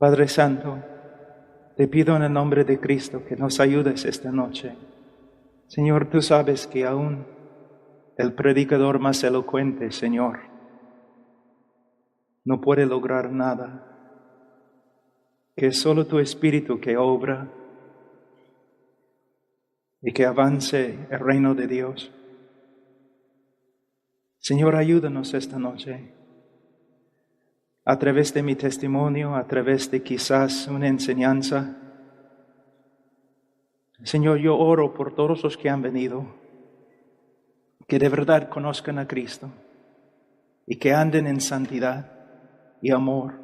Padre Santo, te pido en el nombre de Cristo que nos ayudes esta noche. Señor, tú sabes que aún el predicador más elocuente, Señor, no puede lograr nada, que es solo tu Espíritu que obra y que avance el reino de Dios. Señor, ayúdanos esta noche, a través de mi testimonio, a través de quizás una enseñanza. Señor, yo oro por todos los que han venido, que de verdad conozcan a Cristo y que anden en santidad y amor.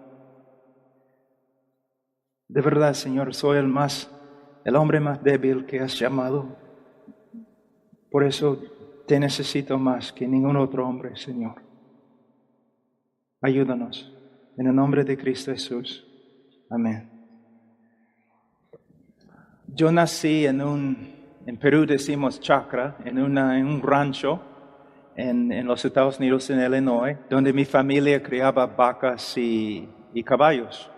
De verdad, Señor, soy el hombre más débil que has llamado. Por eso te necesito más que ningún otro hombre, Señor. Ayúdanos. En el nombre de Cristo Jesús. Amén. Yo nací en Perú decimos chacra, en un rancho en los Estados Unidos, en Illinois, donde mi familia criaba vacas y caballos.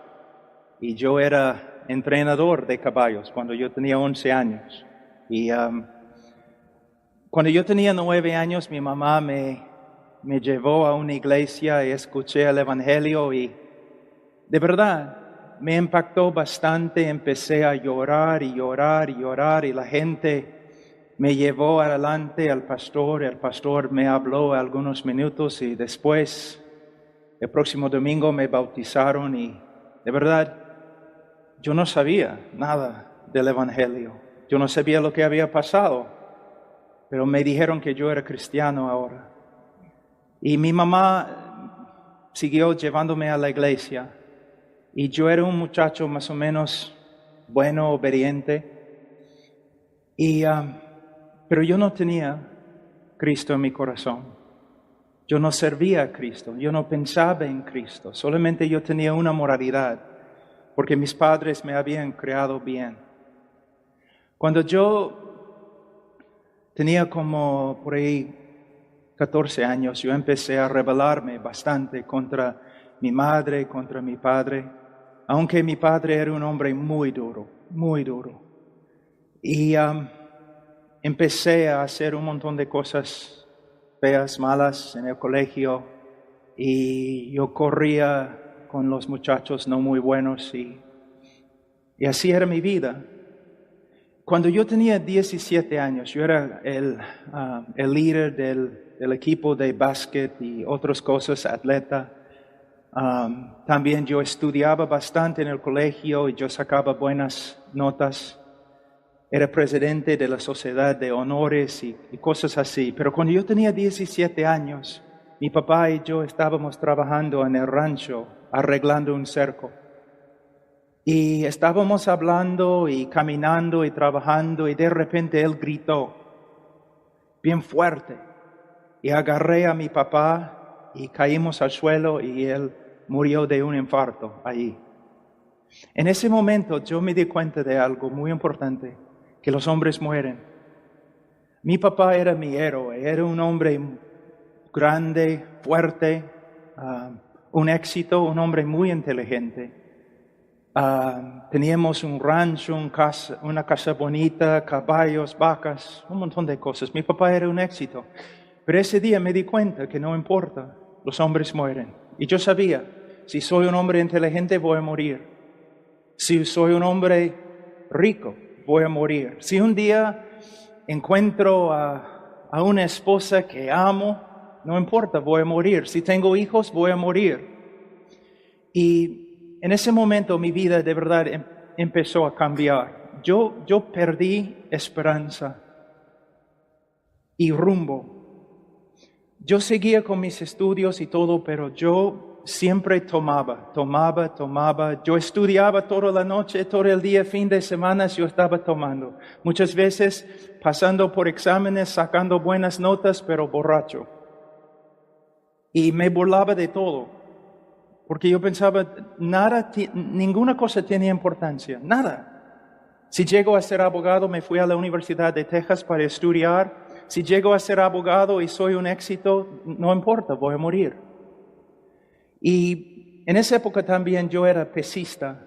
Y yo era entrenador de caballos cuando yo tenía 11 años. Y cuando yo tenía 9 años, mi mamá me llevó a una iglesia y escuché el Evangelio y de verdad me impactó bastante. Empecé a llorar y llorar y llorar y la gente me llevó adelante al pastor. El pastor me habló algunos minutos y después, el próximo domingo me bautizaron y de verdad yo no sabía nada del Evangelio. Yo no sabía lo que había pasado, pero me dijeron que yo era cristiano ahora. Y mi mamá siguió llevándome a la iglesia. Y yo era un muchacho más o menos bueno, obediente. Pero yo no tenía Cristo en mi corazón. Yo no servía a Cristo. Yo no pensaba en Cristo. Solamente yo tenía una moralidad, porque mis padres me habían creado bien. Cuando yo tenía como por ahí 14 años, yo empecé a rebelarme bastante contra mi madre, contra mi padre, aunque mi padre era un hombre muy duro, muy duro. Y empecé a hacer un montón de cosas feas, malas en el colegio, y yo corría con los muchachos no muy buenos, y así era mi vida. Cuando yo tenía 17 años, yo era el líder del equipo de básquet y otras cosas, atleta. También yo estudiaba bastante en el colegio y yo sacaba buenas notas. Era presidente de la sociedad de honores y cosas así. Pero cuando yo tenía 17 años, mi papá y yo estábamos trabajando en el rancho, arreglando un cerco. Y estábamos hablando y caminando y trabajando y de repente él gritó bien fuerte. Y agarré a mi papá y caímos al suelo y él murió de un infarto ahí. En ese momento yo me di cuenta de algo muy importante, que los hombres mueren. Mi papá era mi héroe, era un hombre grande, fuerte, un éxito, un hombre muy inteligente. Teníamos un rancho, una casa bonita, caballos, vacas, un montón de cosas. Mi papá era un éxito. Pero ese día me di cuenta que no importa, los hombres mueren. Y yo sabía, si soy un hombre inteligente voy a morir. Si soy un hombre rico, voy a morir. Si un día encuentro a una esposa que amo, no importa, voy a morir. Si tengo hijos, voy a morir. Y en ese momento mi vida de verdad empezó a cambiar. Yo perdí esperanza y rumbo. Yo seguía con mis estudios y todo, pero yo siempre tomaba. Yo estudiaba toda la noche, todo el día, fin de semana, yo estaba tomando. Muchas veces pasando por exámenes, sacando buenas notas, pero borracho. Y me burlaba de todo. Porque yo pensaba, ninguna cosa tiene importancia, nada. Si llego a ser abogado, me fui a la Universidad de Texas para estudiar. Si llego a ser abogado y soy un éxito, no importa, voy a morir. Y en esa época también yo era pesista.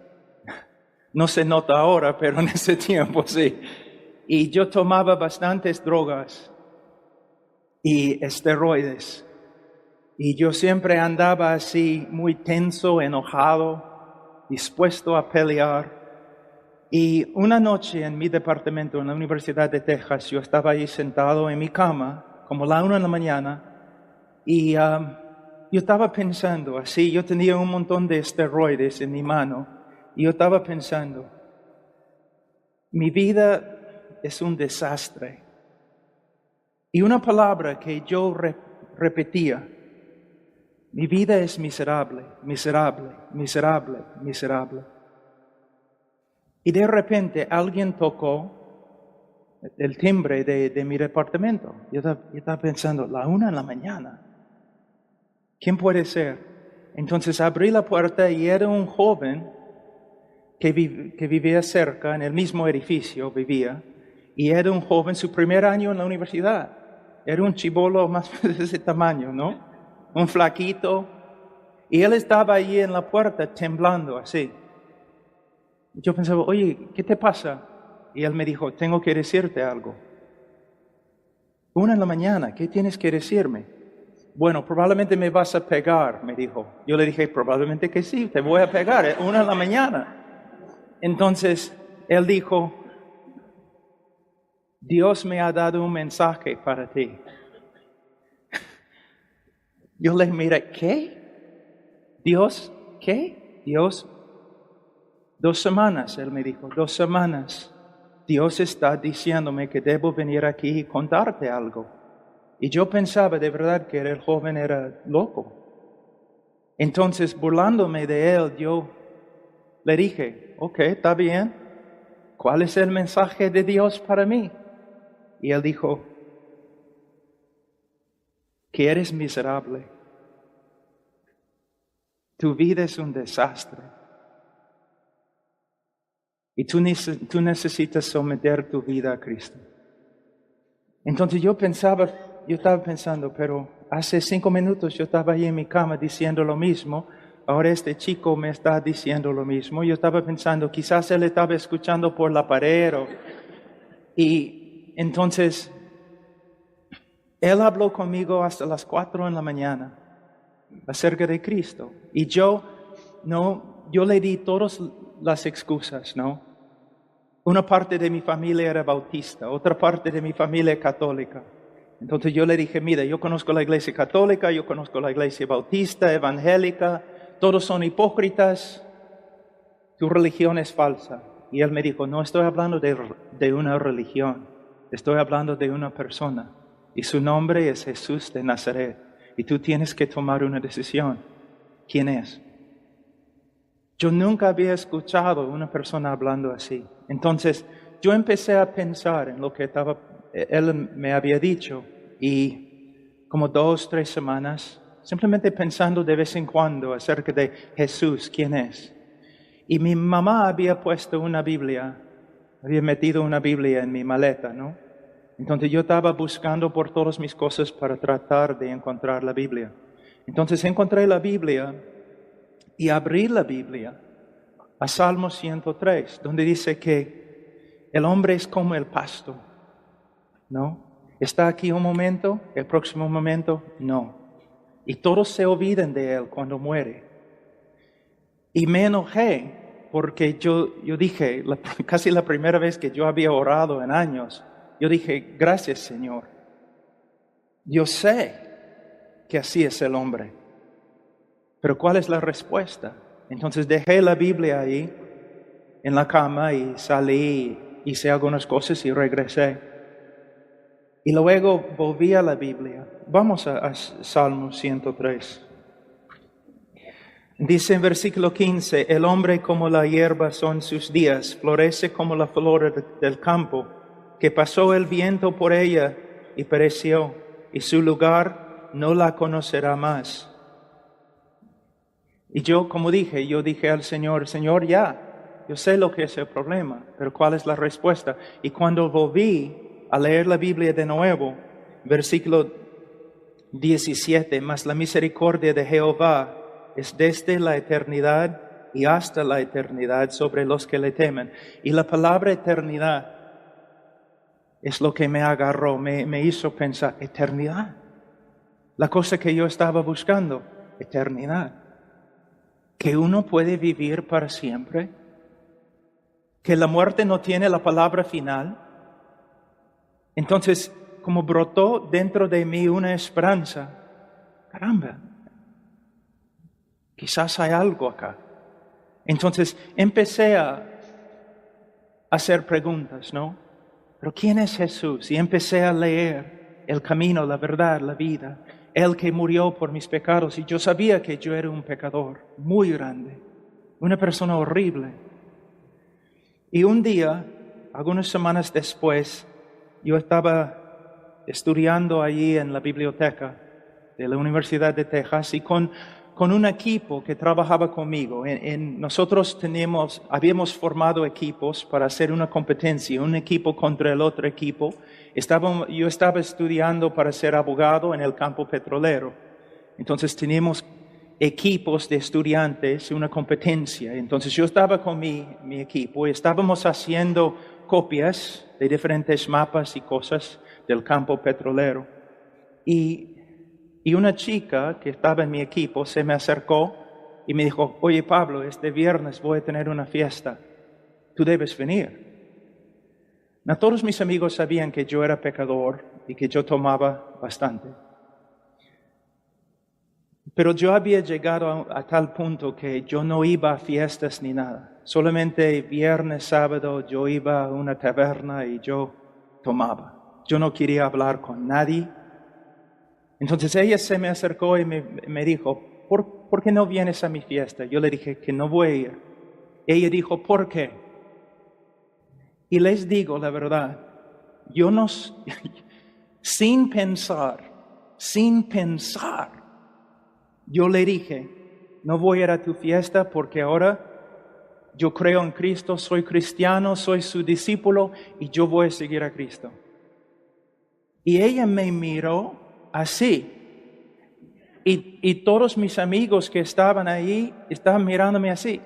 No se nota ahora, pero en ese tiempo sí. Y yo tomaba bastantes drogas y esteroides. Y yo siempre andaba así, muy tenso, enojado, dispuesto a pelear. Y una noche en mi departamento en la Universidad de Texas, yo estaba ahí sentado en mi cama, como la 1 de la mañana, y yo estaba pensando así, yo tenía un montón de esteroides en mi mano, y yo estaba pensando, mi vida es un desastre. Y una palabra que yo repetía, mi vida es miserable, miserable, miserable, miserable. Y de repente alguien tocó el timbre de mi departamento. Yo estaba pensando, la 1 de la mañana. ¿Quién puede ser? Entonces abrí la puerta y era un joven que vivía cerca, en el mismo edificio vivía. Y era un joven, su primer año en la universidad. Era un chibolo más de ese tamaño, ¿no? Un flaquito. Y él estaba ahí en la puerta temblando así. Yo pensaba, oye, ¿qué te pasa? Y él me dijo, tengo que decirte algo. 1 de la mañana, ¿qué tienes que decirme? Bueno, probablemente me vas a pegar, me dijo. Yo le dije, probablemente que sí, te voy a pegar, 1 de la mañana. Entonces, él dijo, Dios me ha dado un mensaje para ti. Yo le miré, ¿qué? ¿Dios? ¿Qué? Dios. 2 semanas, él me dijo, 2 semanas. Dios está diciéndome que debo venir aquí y contarte algo. Y yo pensaba de verdad que el joven era loco. Entonces, burlándome de él, yo le dije, ok, está bien. ¿Cuál es el mensaje de Dios para mí? Y él dijo, que eres miserable. Tu vida es un desastre. Y tú necesitas someter tu vida a Cristo. Entonces yo estaba pensando, pero hace 5 minutos yo estaba ahí en mi cama diciendo lo mismo. Ahora este chico me está diciendo lo mismo. Yo estaba pensando, quizás él estaba escuchando por la pared. Y entonces, él habló conmigo hasta las 4 de la mañana acerca de Cristo. Y yo le di todas las excusas, ¿no? Una parte de mi familia era bautista, otra parte de mi familia católica. Entonces yo le dije, mira, yo conozco la iglesia católica, yo conozco la iglesia bautista, evangélica, todos son hipócritas, tu religión es falsa. Y él me dijo, no estoy hablando de una religión, estoy hablando de una persona. Y su nombre es Jesús de Nazaret. Y tú tienes que tomar una decisión. ¿Quién es? Yo nunca había escuchado a una persona hablando así. Entonces, yo empecé a pensar en lo que él me había dicho. Y como 2, 3 semanas, simplemente pensando de vez en cuando acerca de Jesús, ¿quién es? Y mi mamá había puesto una Biblia, había metido una Biblia en mi maleta, ¿no? Entonces yo estaba buscando por todas mis cosas para tratar de encontrar la Biblia. Entonces encontré la Biblia y abrí la Biblia a Salmo 103, donde dice que el hombre es como el pasto, ¿no? ¿Está aquí un momento? ¿El próximo momento? No. Y todos se olvidan de él cuando muere. Y me enojé porque yo dije, casi la primera vez que yo había orado en años, yo dije, gracias Señor. Yo sé que así es el hombre. Pero ¿cuál es la respuesta? Entonces dejé la Biblia ahí en la cama y salí, hice algunas cosas y regresé. Y luego volví a la Biblia. Vamos a Salmo 103. Dice en versículo 15, el hombre como la hierba son sus días, florece como la flor del campo, que pasó el viento por ella y pereció, y su lugar no la conocerá más. Y yo dije al Señor, Señor, ya, yo sé lo que es el problema, pero ¿cuál es la respuesta? Y cuando volví a leer la Biblia de nuevo, versículo 17, mas la misericordia de Jehová es desde la eternidad y hasta la eternidad sobre los que le temen. Y la palabra eternidad es lo que me agarró, me hizo pensar, eternidad. La cosa que yo estaba buscando, eternidad. Que uno puede vivir para siempre. Que la muerte no tiene la palabra final. Entonces, como brotó dentro de mí una esperanza, caramba, quizás hay algo acá. Entonces empecé a hacer preguntas, ¿no? ¿Pero quién es Jesús? Y empecé a leer el camino, la verdad, la vida. Él que murió por mis pecados. Y yo sabía que yo era un pecador muy grande, una persona horrible. Y un día, algunas semanas después, yo estaba estudiando allí en la biblioteca de la Universidad de Texas y con un equipo que trabajaba conmigo. Nosotros habíamos formado equipos para hacer una competencia, un equipo contra el otro equipo. Yo estaba estudiando para ser abogado en el campo petrolero. Entonces teníamos equipos de estudiantes, una competencia. Entonces yo estaba con mi equipo y estábamos haciendo copias de diferentes mapas y cosas del campo petrolero. Y una chica que estaba en mi equipo se me acercó y me dijo, oye Pablo, este viernes voy a tener una fiesta, tú debes venir. No, todos mis amigos sabían que yo era pecador y que yo tomaba bastante. Pero yo había llegado a tal punto que yo no iba a fiestas ni nada. Solamente viernes, sábado yo iba a una taberna y yo tomaba. Yo no quería hablar con nadie. Entonces ella se me acercó y me dijo, ¿por qué no vienes a mi fiesta? Yo le dije que no voy a ir. Ella dijo, ¿por qué? Y les digo la verdad, yo no, sin pensar, yo le dije, no voy a ir a tu fiesta porque ahora yo creo en Cristo, soy cristiano, soy su discípulo y yo voy a seguir a Cristo. Y ella me miró así. Y todos mis amigos que estaban ahí estaban mirándome así.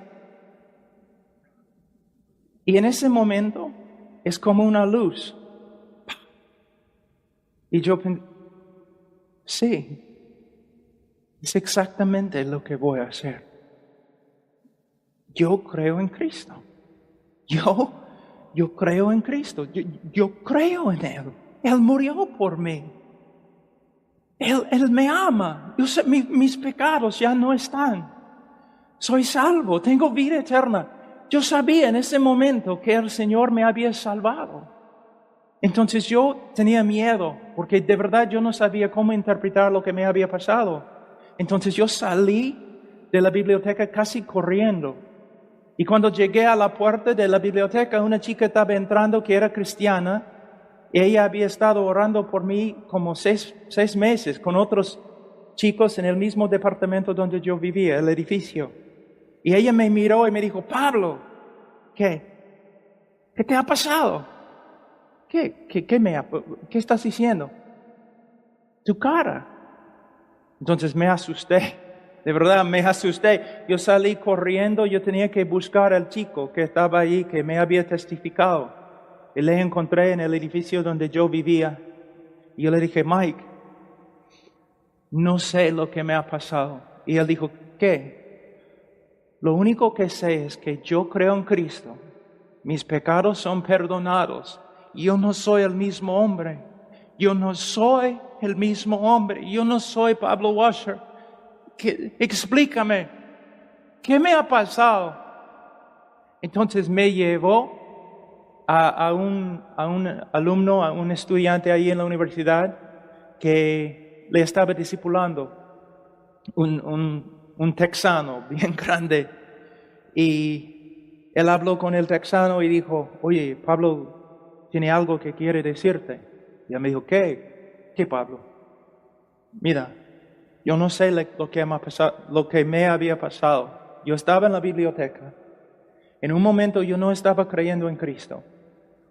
Y en ese momento es como una luz. Y yo pensé, sí, es exactamente lo que voy a hacer. Yo creo en Cristo. Yo creo en Cristo. Yo creo en Él. Él murió por mí. Él me ama. Yo sé, mis pecados ya no están. Soy salvo, tengo vida eterna. Yo sabía en ese momento que el Señor me había salvado. Entonces yo tenía miedo, porque de verdad yo no sabía cómo interpretar lo que me había pasado. Entonces yo salí de la biblioteca casi corriendo. Y cuando llegué a la puerta de la biblioteca, una chica estaba entrando que era cristiana. Ella había estado orando por mí como seis meses con otros chicos en el mismo departamento donde yo vivía, el edificio. Y ella me miró y me dijo, Pablo, ¿qué te ha pasado? ¿Qué estás diciendo? Tu cara. Entonces me asusté, de verdad me asusté. Yo salí corriendo, yo tenía que buscar al chico que estaba ahí, que me había testificado. Y le encontré en el edificio donde yo vivía. Y yo le dije, Mike, no sé lo que me ha pasado. Y él dijo, ¿qué? Lo único que sé es que yo creo en Cristo. Mis pecados son perdonados. Yo no soy el mismo hombre. Yo no soy el mismo hombre. Yo no soy Pablo Washer. Explícame. ¿Qué me ha pasado? Entonces me llevó a un alumno, a un estudiante ahí en la universidad que le estaba discipulando, un texano bien grande. Y él habló con el texano y dijo, oye, Pablo tiene algo que quiere decirte. Y él me dijo, ¿Qué, Pablo? Mira, yo no sé lo que me había pasado. Yo estaba en la biblioteca. En un momento yo no estaba creyendo en Cristo.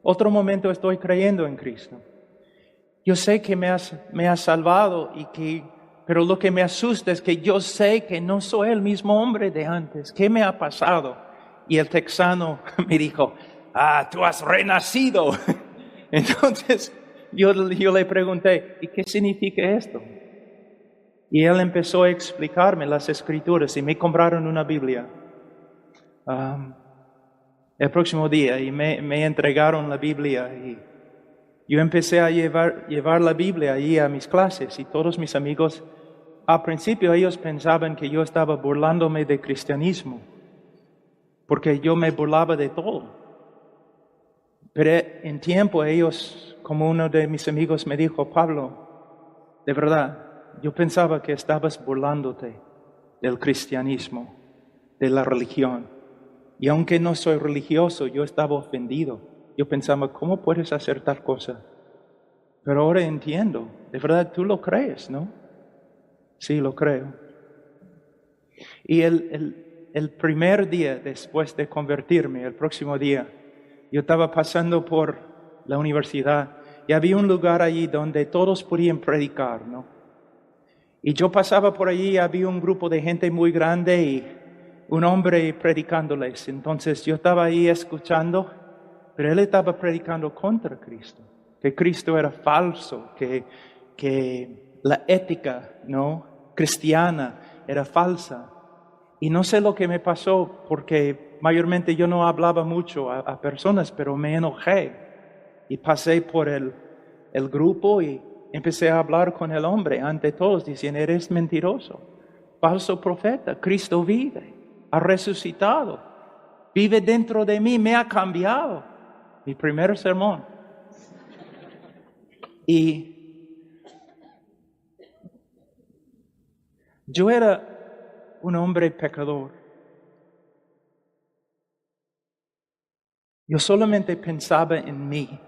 Otro momento estoy creyendo en Cristo. Yo sé que me has salvado y que Pero lo que me asusta es que yo sé que no soy el mismo hombre de antes. ¿Qué me ha pasado? Y el texano me dijo, tú has renacido. Entonces yo le pregunté, ¿y qué significa esto? Y él empezó a explicarme las escrituras y me compraron una Biblia. El próximo día y me entregaron la Biblia y yo empecé a llevar la Biblia allí a mis clases y todos mis amigos, al principio ellos pensaban que yo estaba burlándome del cristianismo, porque yo me burlaba de todo. Pero en tiempo ellos, como uno de mis amigos me dijo, Pablo, de verdad, yo pensaba que estabas burlándote del cristianismo, de la religión. Y aunque no soy religioso, yo estaba ofendido. Yo pensaba, ¿cómo puedes hacer tal cosa? Pero ahora entiendo. De verdad, tú lo crees, ¿no? Sí, lo creo. Y el primer día después de convertirme, el próximo día, yo estaba pasando por la universidad y había un lugar allí donde todos podían predicar, ¿no? Y yo pasaba por allí y había un grupo de gente muy grande y un hombre predicándoles. Entonces yo estaba ahí escuchando, pero él estaba predicando contra Cristo, que Cristo era falso, que la ética, ¿no?, cristiana era falsa. Y no sé lo que me pasó, porque mayormente yo no hablaba mucho a personas, pero me enojé y pasé por el grupo y empecé a hablar con el hombre ante todos, diciendo, eres mentiroso, falso profeta, Cristo vive, ha resucitado, vive dentro de mí, me ha cambiado. Mi primer sermón. Y yo era un hombre pecador. Yo solamente pensaba en mí.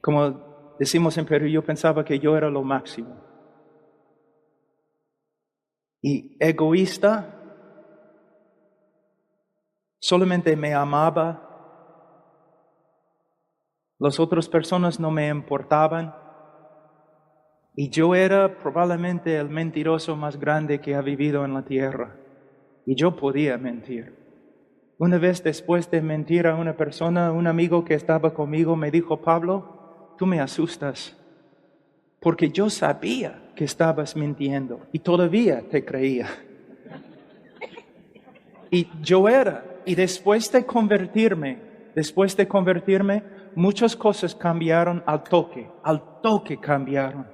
Como decimos en Perú, yo pensaba que yo era lo máximo. Y egoísta, solamente me amaba. Las otras personas no me importaban. Y yo era probablemente el mentiroso más grande que ha vivido en la tierra. Y yo podía mentir. Una vez después de mentir a una persona, un amigo que estaba conmigo me dijo, Pablo, tú me asustas, porque yo sabía que estabas mintiendo y todavía te creía. Y yo era, y después de convertirme, muchas cosas cambiaron al toque cambiaron.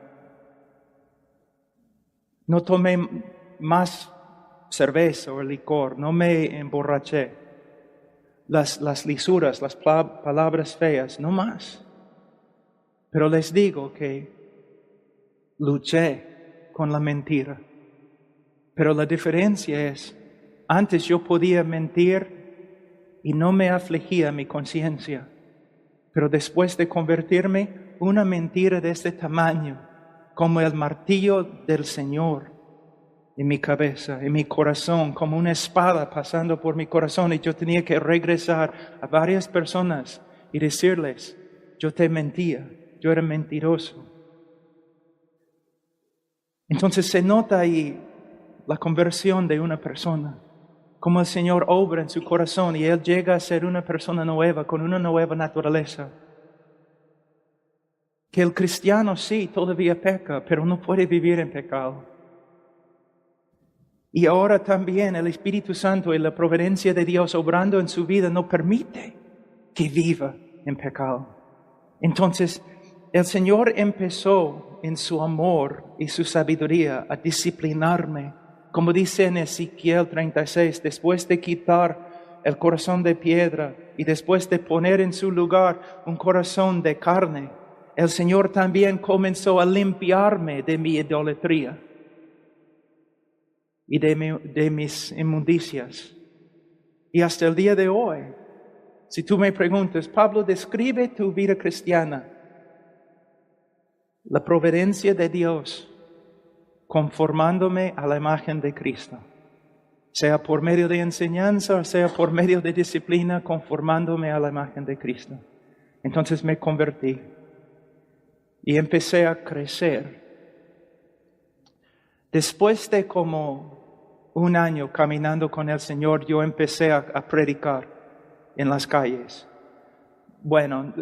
No tomé más cerveza o licor, no me emborraché. Las lisuras, las palabras feas, no más. Pero les digo que luché con la mentira. Pero la diferencia es, antes yo podía mentir y no me afligía mi conciencia. Pero después de convertirme, una mentira de este tamaño, como el martillo del Señor en mi cabeza, en mi corazón, como una espada pasando por mi corazón, y yo tenía que regresar a varias personas y decirles, yo te mentía, yo era mentiroso. Entonces se nota ahí la conversión de una persona, como el Señor obra en su corazón y Él llega a ser una persona nueva, con una nueva naturaleza. Que el cristiano sí, todavía peca, pero no puede vivir en pecado. Y ahora también el Espíritu Santo y la providencia de Dios obrando en su vida no permite que viva en pecado. Entonces, el Señor empezó en su amor y su sabiduría a disciplinarme. Como dice en Ezequiel 36, después de quitar el corazón de piedra y después de poner en su lugar un corazón de carne, el Señor también comenzó a limpiarme de mi idolatría y de mis inmundicias. Y hasta el día de hoy, si tú me preguntas, Pablo, describe tu vida cristiana. La providencia de Dios conformándome a la imagen de Cristo. Sea por medio de enseñanza o sea por medio de disciplina, conformándome a la imagen de Cristo. Entonces me convertí y empecé a crecer Después de como un año caminando con el Señor, yo empecé a predicar en las calles. Bueno,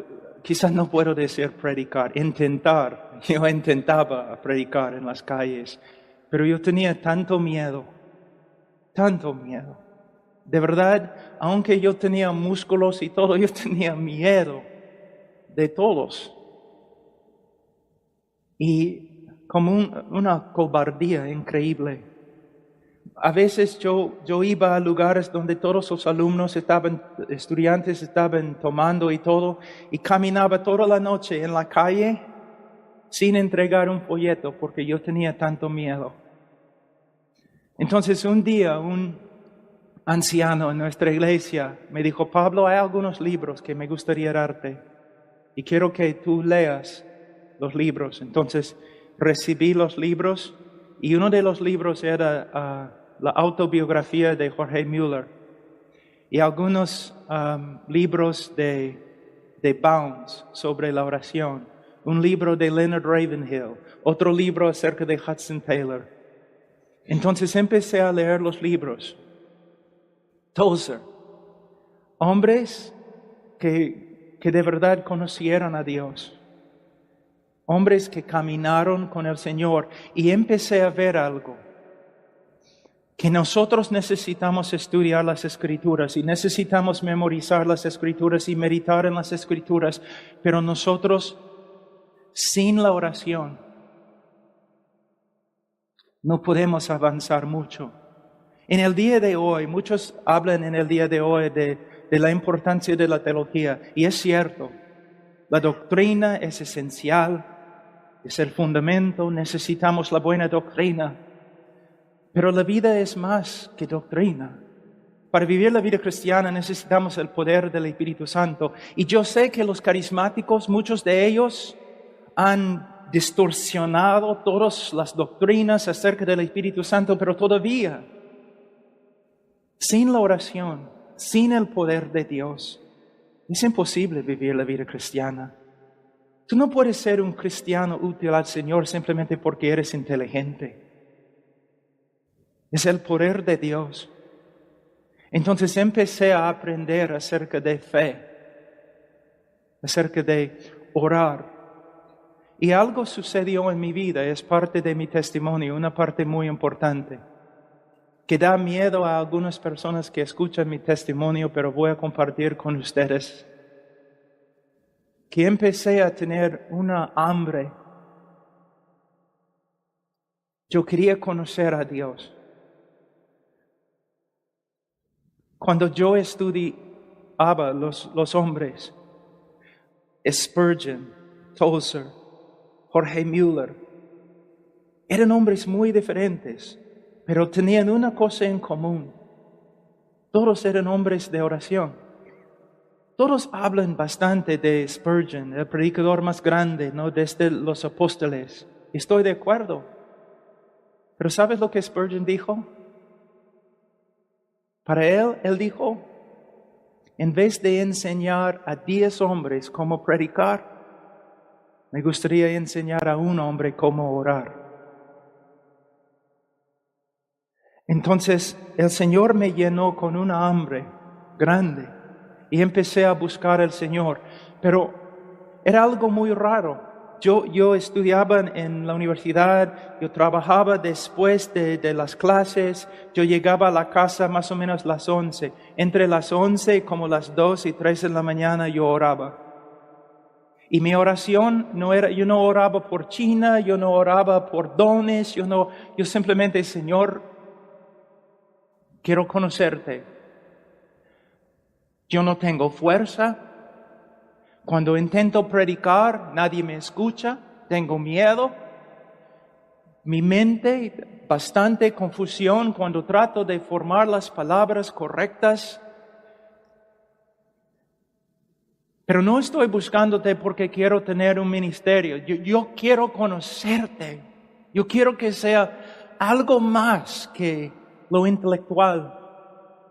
quizás no puedo decir predicar, intentar. Yo intentaba predicar en las calles, pero yo tenía tanto miedo. De verdad, aunque yo tenía músculos y todo, yo tenía miedo de todos. Y como una cobardía increíble. A veces yo iba a lugares donde todos los estudiantes estaban tomando y todo, y caminaba toda la noche en la calle sin entregar un folleto porque yo tenía tanto miedo. Entonces un día un anciano en nuestra iglesia me dijo: Pablo, hay algunos libros que me gustaría darte y quiero que tú leas los libros. Entonces recibí los libros y uno de los libros era la autobiografía de Jorge Müller y algunos libros de Bounds sobre la oración, un libro de Leonard Ravenhill, otro libro acerca de Hudson Taylor. Entonces empecé a leer los libros. Tozer, hombres que de verdad conocieron a Dios, hombres que caminaron con el Señor, y empecé a ver algo, que nosotros necesitamos estudiar las Escrituras y necesitamos memorizar las Escrituras y meditar en las Escrituras, pero nosotros, sin la oración, no podemos avanzar mucho. En el día de hoy, muchos hablan en el día de hoy de la importancia de la teología, y es cierto, la doctrina es esencial, es el fundamento, necesitamos la buena doctrina, pero la vida es más que doctrina. Para vivir la vida cristiana necesitamos el poder del Espíritu Santo, y yo sé que los carismáticos, muchos de ellos, han distorsionado todas las doctrinas acerca del Espíritu Santo, pero todavía, sin la oración, sin el poder de Dios, es imposible vivir la vida cristiana. Tú no puedes ser un cristiano útil al Señor simplemente porque eres inteligente. Es el poder de Dios. Entonces empecé a aprender acerca de fe, acerca de orar. Y algo sucedió en mi vida, es parte de mi testimonio, una parte muy importante, que da miedo a algunas personas que escuchan mi testimonio, pero voy a compartir con ustedes. Que empecé a tener una hambre. Yo quería conocer a Dios. Cuando yo estudiaba los hombres, Spurgeon, Tozer, Jorge Müller, eran hombres muy diferentes, pero tenían una cosa en común. Todos eran hombres de oración. Todos hablan bastante de Spurgeon, el predicador más grande, ¿no?, desde los apóstoles. Estoy de acuerdo. Pero ¿sabes lo que Spurgeon dijo? Para él dijo, en vez de enseñar a 10 hombres cómo predicar, me gustaría enseñar a un hombre cómo orar. Entonces el Señor me llenó con una hambre grande y empecé a buscar al Señor. Pero era algo muy raro. Yo estudiaba en la universidad, yo trabajaba después de las clases, yo llegaba a la casa más o menos las 11. Entre las 11 como las 2 y 3 de la mañana yo oraba. Y mi oración yo no oraba por China, yo no oraba por dones, yo simplemente, Señor, quiero conocerte. Yo no tengo fuerza. Cuando intento predicar, nadie me escucha, tengo miedo. Mi mente, bastante confusión cuando trato de formar las palabras correctas. Pero no estoy buscándote porque quiero tener un ministerio. Yo quiero conocerte. Yo quiero que sea algo más que lo intelectual.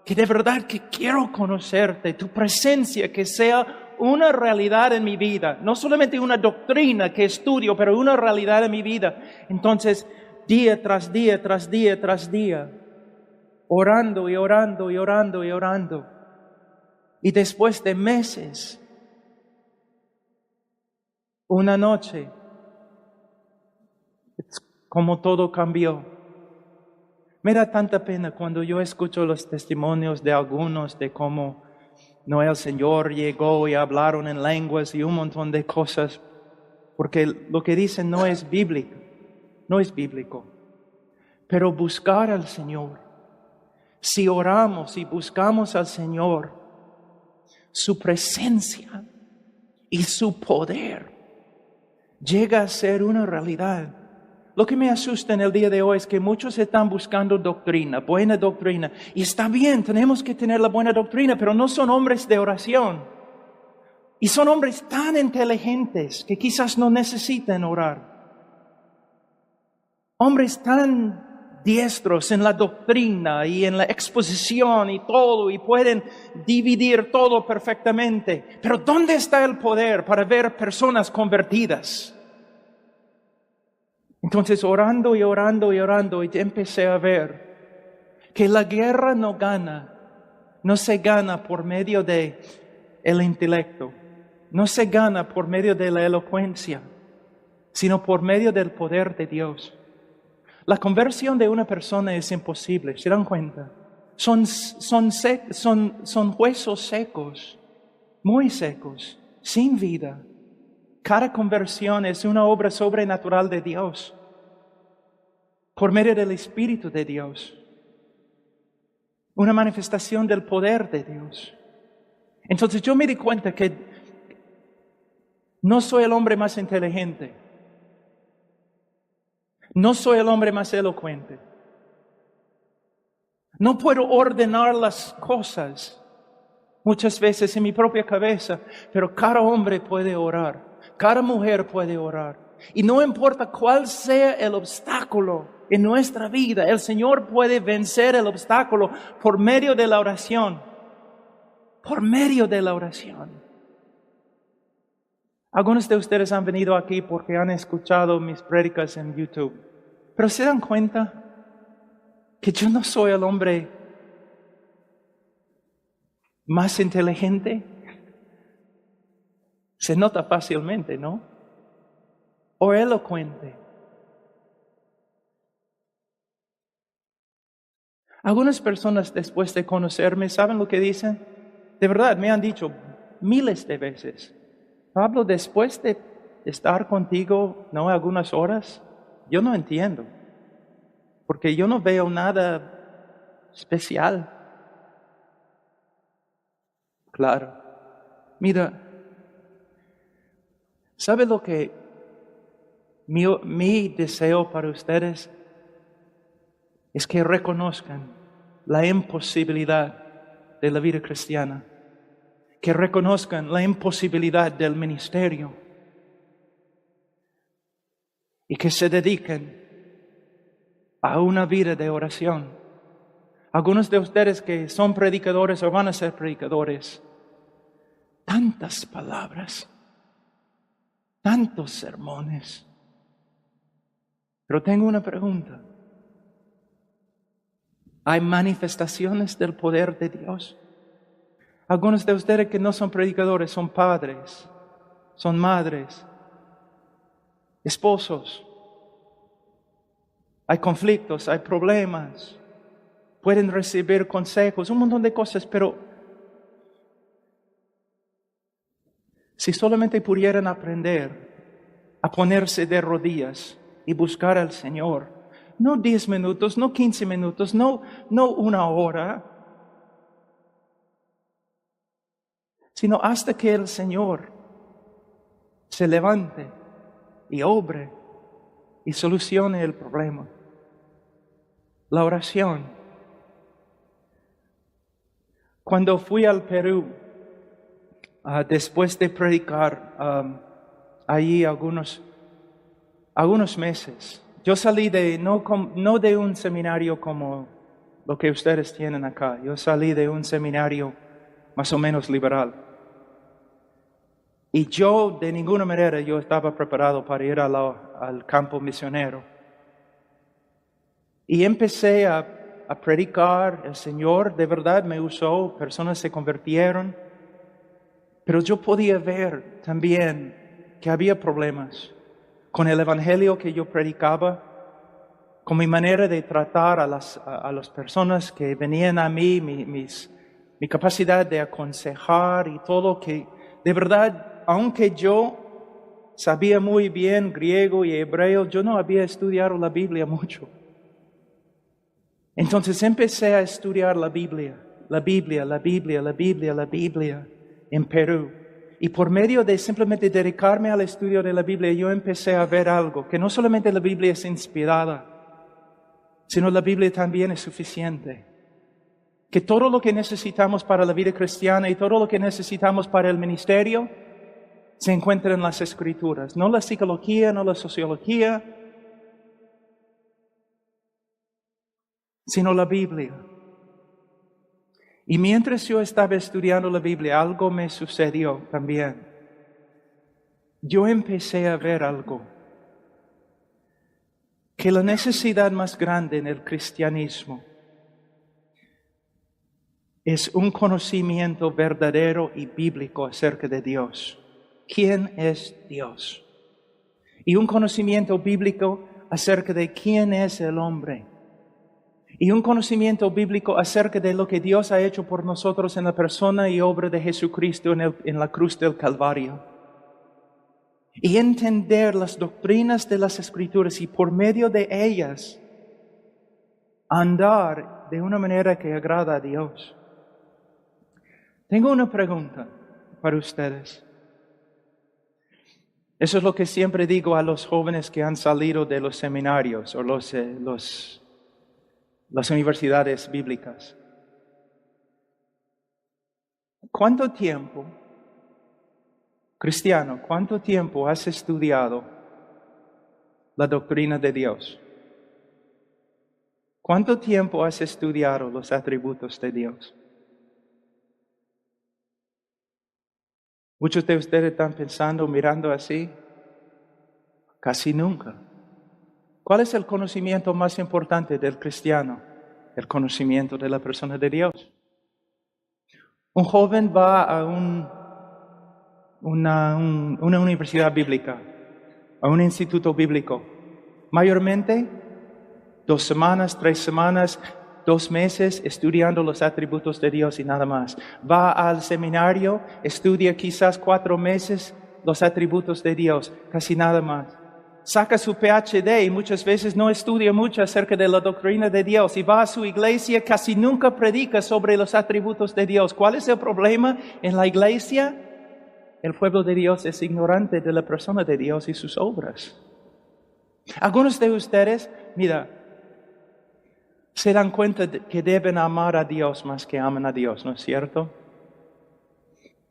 Que de verdad que quiero conocerte, tu presencia, que sea una realidad en mi vida. No solamente una doctrina que estudio, pero una realidad en mi vida. Entonces día tras día, tras día, tras día, orando y orando y orando y orando. Y después de meses, una noche, es como todo cambió. Me da tanta pena cuando yo escucho los testimonios de algunos de cómo no el Señor llegó y hablaron en lenguas y un montón de cosas, porque lo que dicen no es bíblico, no es bíblico. Pero buscar al Señor, si oramos y buscamos al Señor, su presencia y su poder llega a ser una realidad. Lo que me asusta en el día de hoy es que muchos están buscando doctrina, buena doctrina. Y está bien, tenemos que tener la buena doctrina, pero no son hombres de oración. Y son hombres tan inteligentes que quizás no necesiten orar. Hombres tan diestros en la doctrina y en la exposición y todo, y pueden dividir todo perfectamente. Pero ¿dónde está el poder para ver personas convertidas? Entonces, orando y orando y orando, y empecé a ver que la guerra no se gana por medio de el intelecto, no se gana por medio de la elocuencia, sino por medio del poder de Dios. La conversión de una persona es imposible, ¿se dan cuenta? Son huesos secos, muy secos, sin vida. Cada conversión es una obra sobrenatural de Dios, por medio del Espíritu de Dios, una manifestación del poder de Dios. Entonces yo me di cuenta que no soy el hombre más inteligente, no soy el hombre más elocuente, no puedo ordenar las cosas muchas veces en mi propia cabeza, pero cada hombre puede orar. Cada mujer puede orar. Y no importa cuál sea el obstáculo en nuestra vida, el Señor puede vencer el obstáculo por medio de la oración. Por medio de la oración. Algunos de ustedes han venido aquí porque han escuchado mis prédicas en YouTube. Pero ¿se dan cuenta que yo no soy el hombre más inteligente? Se nota fácilmente, ¿no? O elocuente. Algunas personas después de conocerme, ¿saben lo que dicen? De verdad, me han dicho miles de veces: Pablo, después de estar contigo, ¿no? Algunas horas, yo no entiendo. Porque yo no veo nada especial. Claro. Mira, ¿sabe lo que mi deseo para ustedes? Es que reconozcan la imposibilidad de la vida cristiana, que reconozcan la imposibilidad del ministerio y que se dediquen a una vida de oración. Algunos de ustedes que son predicadores o van a ser predicadores, tantas palabras, tantos sermones. Pero tengo una pregunta. ¿Hay manifestaciones del poder de Dios? Algunos de ustedes que no son predicadores son padres, son madres, esposos. Hay conflictos, hay problemas. Pueden recibir consejos, un montón de cosas, pero si solamente pudieran aprender a ponerse de rodillas y buscar al Señor, no 10 minutos, no 15 minutos, no una hora, sino hasta que el Señor se levante y obre y solucione el problema. La oración. Cuando fui al Perú, después de predicar allí algunos meses, yo salí no de un seminario como lo que ustedes tienen acá. Yo salí de un seminario más o menos liberal. Y yo, de ninguna manera, yo estaba preparado para ir al campo misionero. Y empecé a predicar. El Señor de verdad me usó, personas se convirtieron. Pero yo podía ver también que había problemas con el evangelio que yo predicaba, con mi manera de tratar a las personas que venían a mí, mi capacidad de aconsejar y todo, que de verdad, aunque yo sabía muy bien griego y hebreo, yo no había estudiado la Biblia mucho. Entonces empecé a estudiar la Biblia en Perú. Y por medio de simplemente dedicarme al estudio de la Biblia, yo empecé a ver algo, que no solamente la Biblia es inspirada, sino la Biblia también es suficiente. Que todo lo que necesitamos para la vida cristiana y todo lo que necesitamos para el ministerio se encuentra en las Escrituras. No la psicología, no la sociología, sino la Biblia. Y mientras yo estaba estudiando la Biblia, algo me sucedió también. Yo empecé a ver algo. Que la necesidad más grande en el cristianismo es un conocimiento verdadero y bíblico acerca de Dios. ¿Quién es Dios? Y un conocimiento bíblico acerca de quién es el hombre. Y un conocimiento bíblico acerca de lo que Dios ha hecho por nosotros en la persona y obra de Jesucristo en la cruz del Calvario. Y entender las doctrinas de las Escrituras y por medio de ellas andar de una manera que agrada a Dios. Tengo una pregunta para ustedes. Eso es lo que siempre digo a los jóvenes que han salido de los seminarios o las universidades bíblicas. ¿Cuánto tiempo, cristiano, cuánto tiempo has estudiado la doctrina de Dios? ¿Cuánto tiempo has estudiado los atributos de Dios? Muchos de ustedes están pensando, mirando así, casi nunca. ¿Cuál es el conocimiento más importante del cristiano? El conocimiento de la persona de Dios. Un joven va a una universidad bíblica, a un instituto bíblico. Mayormente, 2 semanas, 3 semanas, 2 meses estudiando los atributos de Dios y nada más. Va al seminario, estudia quizás 4 meses los atributos de Dios, casi nada más. Saca su PhD y muchas veces no estudia mucho acerca de la doctrina de Dios y va a su iglesia, casi nunca predica sobre los atributos de Dios. ¿Cuál es el problema en la iglesia? El pueblo de Dios es ignorante de la persona de Dios y sus obras. Algunos de ustedes, mira, se dan cuenta de que deben amar a Dios más que aman a Dios, ¿no es cierto?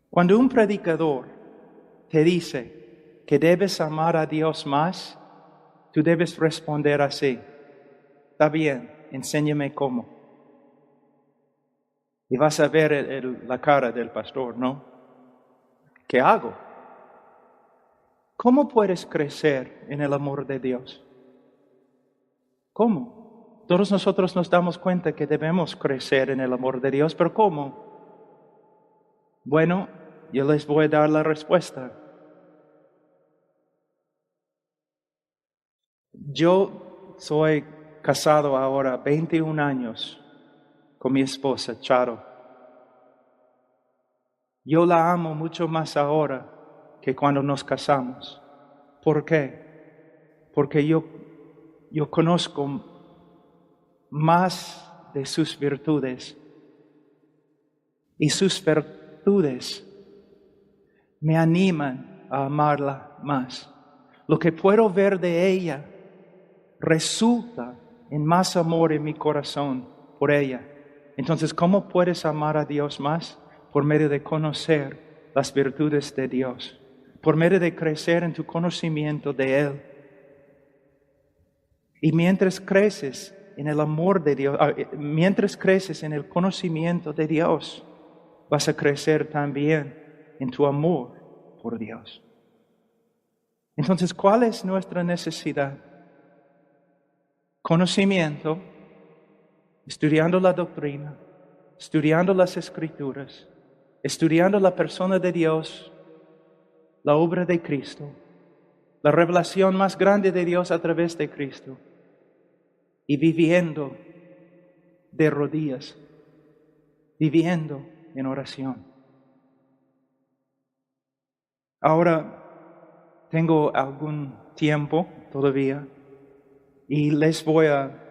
Cuando un predicador te dice que debes amar a Dios más, tú debes responder así: está bien, enséñame cómo. Y vas a ver la cara del pastor, ¿no? ¿Qué hago? ¿Cómo puedes crecer en el amor de Dios? ¿Cómo? Todos nosotros nos damos cuenta que debemos crecer en el amor de Dios, pero ¿cómo? Bueno, yo les voy a dar la respuesta. Yo soy casado ahora 21 años con mi esposa, Charo. Yo la amo mucho más ahora que cuando nos casamos. ¿Por qué? Porque yo conozco más de sus virtudes. Y sus virtudes me animan a amarla más. Lo que puedo ver de ella resulta en más amor en mi corazón por ella. Entonces, ¿cómo puedes amar a Dios más? Por medio de conocer las virtudes de Dios. Por medio de crecer en tu conocimiento de Él. Y mientras creces en el amor de Dios, mientras creces en el conocimiento de Dios, vas a crecer también en tu amor por Dios. Entonces, ¿cuál es nuestra necesidad? Conocimiento estudiando la doctrina, estudiando las Escrituras, estudiando la persona de Dios, la obra de Cristo, la revelación más grande de Dios a través de Cristo, y viviendo de rodillas, viviendo en oración. Ahora tengo algún tiempo todavía y les voy a,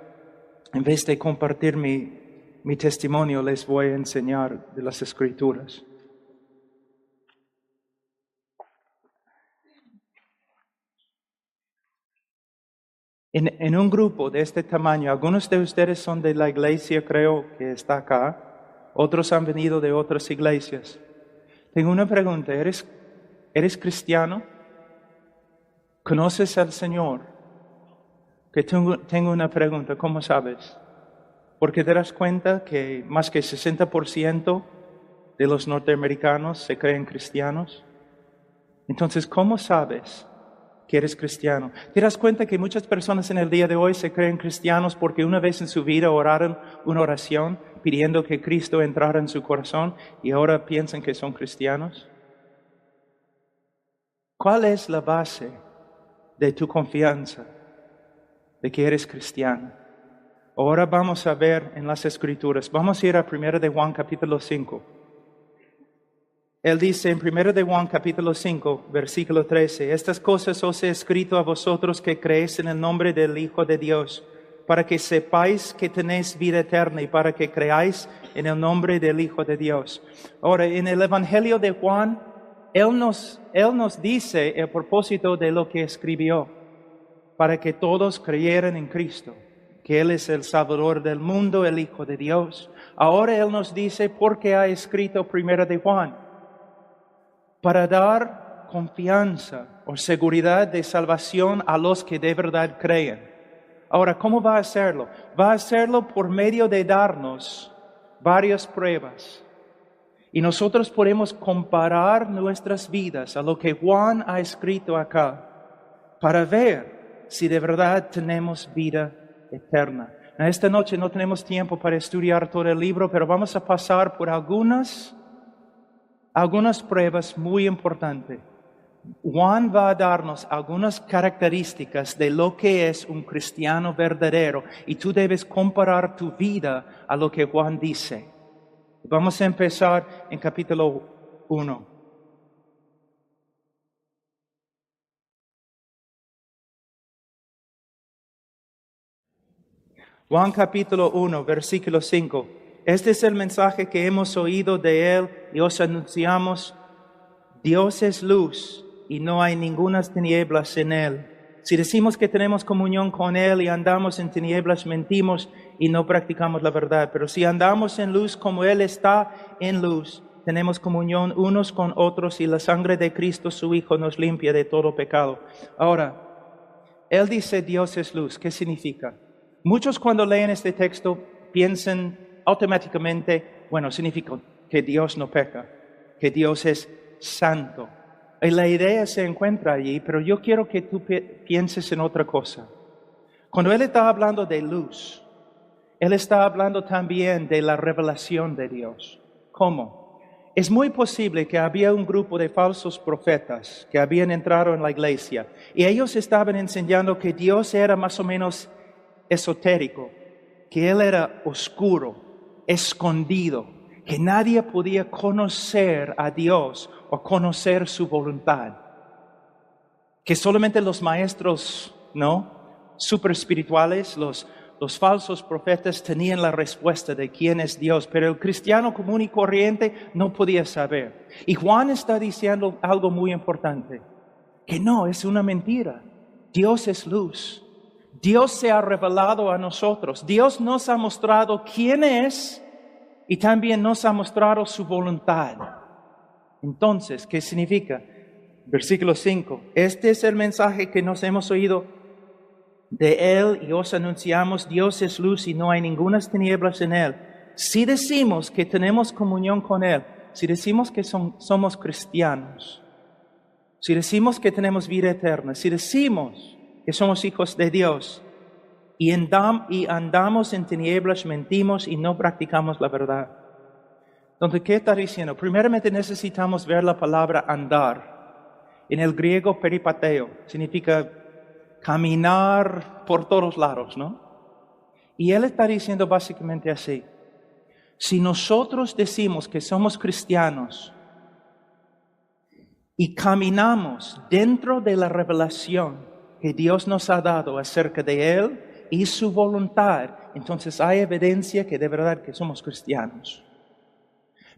en vez de compartir mi testimonio, les voy a enseñar de las Escrituras. En un grupo de este tamaño, algunos de ustedes son de la iglesia, creo que está acá, otros han venido de otras iglesias. Tengo una pregunta, ¿eres cristiano? ¿Conoces al Señor? Que tengo una pregunta, ¿cómo sabes? Porque te das cuenta que más que 60% de los norteamericanos se creen cristianos. Entonces, ¿cómo sabes que eres cristiano? ¿Te das cuenta que muchas personas en el día de hoy se creen cristianos porque una vez en su vida oraron una oración pidiendo que Cristo entrara en su corazón y ahora piensan que son cristianos? ¿Cuál es la base de tu confianza de que eres cristiano? Ahora vamos a ver en las Escrituras. Vamos a ir a 1 de Juan capítulo 5. Él dice en 1 de Juan capítulo 5, versículo 13, estas cosas os he escrito a vosotros que creéis en el nombre del Hijo de Dios, para que sepáis que tenéis vida eterna y para que creáis en el nombre del Hijo de Dios. Ahora, en el Evangelio de Juan, Él nos dice el propósito de lo que escribió, para que todos creyeran en Cristo, que Él es el Salvador del mundo, el Hijo de Dios. Ahora Él nos dice por qué ha escrito 1 de Juan. Para dar confianza o seguridad de salvación a los que de verdad creen. Ahora, ¿cómo va a hacerlo? Va a hacerlo por medio de darnos varias pruebas. Y nosotros podemos comparar nuestras vidas a lo que Juan ha escrito acá para ver si de verdad tenemos vida eterna. Esta noche no tenemos tiempo para estudiar todo el libro, pero vamos a pasar por algunas pruebas muy importantes. Juan va a darnos algunas características de lo que es un cristiano verdadero y tú debes comparar tu vida a lo que Juan dice. Vamos a empezar en capítulo 1. Juan capítulo 1, versículo 5. Este es el mensaje que hemos oído de Él y os anunciamos. Dios es luz y no hay ninguna tinieblas en Él. Si decimos que tenemos comunión con Él y andamos en tinieblas, mentimos y no practicamos la verdad. Pero si andamos en luz como Él está en luz, tenemos comunión unos con otros y la sangre de Cristo, su Hijo, nos limpia de todo pecado. Ahora, Él dice Dios es luz. ¿Qué significa? Muchos cuando leen este texto piensan automáticamente, bueno, significa que Dios no peca, que Dios es santo. Y la idea se encuentra allí, pero yo quiero que tú pienses en otra cosa. Cuando Él está hablando de luz, Él está hablando también de la revelación de Dios. ¿Cómo? Es muy posible que había un grupo de falsos profetas que habían entrado en la iglesia y ellos estaban enseñando que Dios era más o menos esotérico, que Él era oscuro, escondido, que nadie podía conocer a Dios o conocer su voluntad. Que solamente los maestros, super espirituales, los falsos profetas tenían la respuesta de quién es Dios, pero el cristiano común y corriente no podía saber. Y Juan está diciendo algo muy importante, que no, es una mentira. Dios es luz. Dios se ha revelado a nosotros. Dios nos ha mostrado quién es y también nos ha mostrado su voluntad. Entonces, ¿qué significa? Versículo 5. Este es el mensaje que nos hemos oído de Él y os anunciamos. Dios es luz y no hay ninguna tinieblas en Él. Si decimos que tenemos comunión con Él, si decimos que somos cristianos, si decimos que tenemos vida eterna, si decimos que somos hijos de Dios, y andamos en tinieblas, mentimos y no practicamos la verdad. Entonces, ¿qué está diciendo? Primeramente necesitamos ver la palabra andar. En el griego peripateo significa caminar por todos lados, ¿no? Y él está diciendo básicamente así: si nosotros decimos que somos cristianos y caminamos dentro de la revelación que Dios nos ha dado acerca de Él y su voluntad, entonces hay evidencia que de verdad que somos cristianos.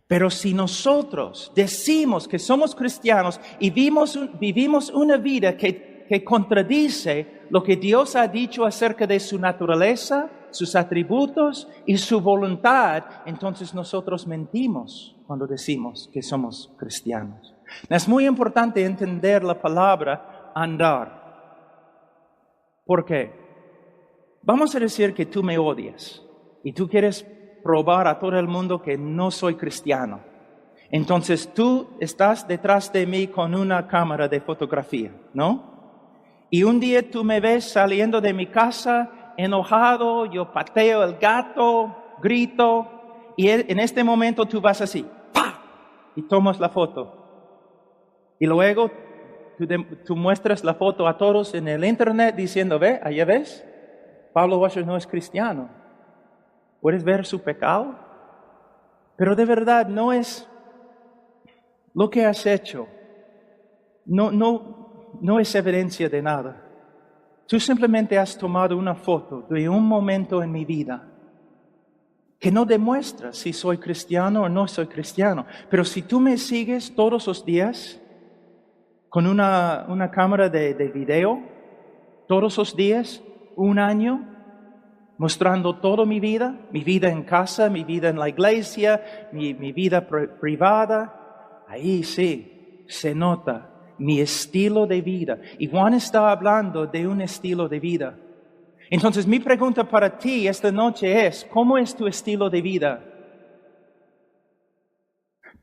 Pero si nosotros decimos que somos cristianos y vivimos una vida que contradice lo que Dios ha dicho acerca de su naturaleza, sus atributos y su voluntad, entonces nosotros mentimos cuando decimos que somos cristianos. Es muy importante entender la palabra andar. ¿Por qué? Vamos a decir que tú me odias y tú quieres probar a todo el mundo que no soy cristiano. Entonces tú estás detrás de mí con una cámara de fotografía, ¿no? Y un día tú me ves saliendo de mi casa enojado, yo pateo el gato, grito, y en este momento tú vas así, ¡pah!, y tomas la foto. Y luego tú muestras la foto a todos en el internet diciendo, ve, allá ves, Pablo Washer no es cristiano. ¿Puedes ver su pecado? Pero de verdad no es lo que has hecho. No es evidencia de nada. Tú simplemente has tomado una foto de un momento en mi vida que no demuestra si soy cristiano o no soy cristiano. Pero si tú me sigues todos los días con una cámara de video, todos los días, un año, mostrando toda mi vida en casa, mi vida en la iglesia, mi vida privada, ahí sí se nota mi estilo de vida. Y Juan está hablando de un estilo de vida. Entonces mi pregunta para ti esta noche es, ¿cómo es tu estilo de vida?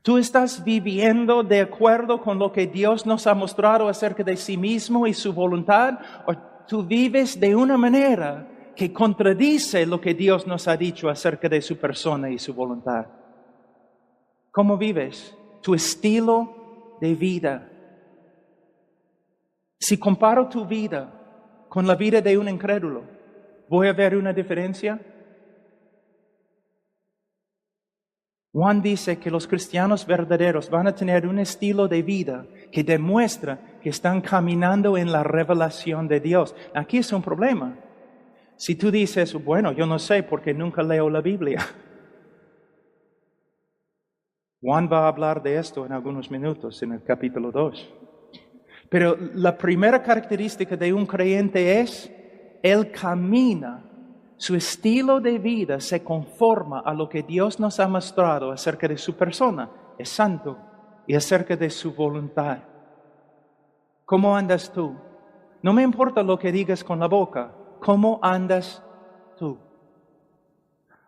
¿Tú estás viviendo de acuerdo con lo que Dios nos ha mostrado acerca de sí mismo y su voluntad? ¿O tú vives de una manera que contradice lo que Dios nos ha dicho acerca de su persona y su voluntad? ¿Cómo vives? Tu estilo de vida. Si comparo tu vida con la vida de un incrédulo, ¿voy a ver una diferencia? Juan dice que los cristianos verdaderos van a tener un estilo de vida que demuestra que están caminando en la revelación de Dios. Aquí es un problema. Si tú dices, bueno, yo no sé porque nunca leo la Biblia. Juan va a hablar de esto en algunos minutos, en el capítulo 2. Pero la primera característica de un creyente es, él camina. Su estilo de vida se conforma a lo que Dios nos ha mostrado acerca de su persona, es santo, y acerca de su voluntad. ¿Cómo andas tú? No me importa lo que digas con la boca, ¿cómo andas tú?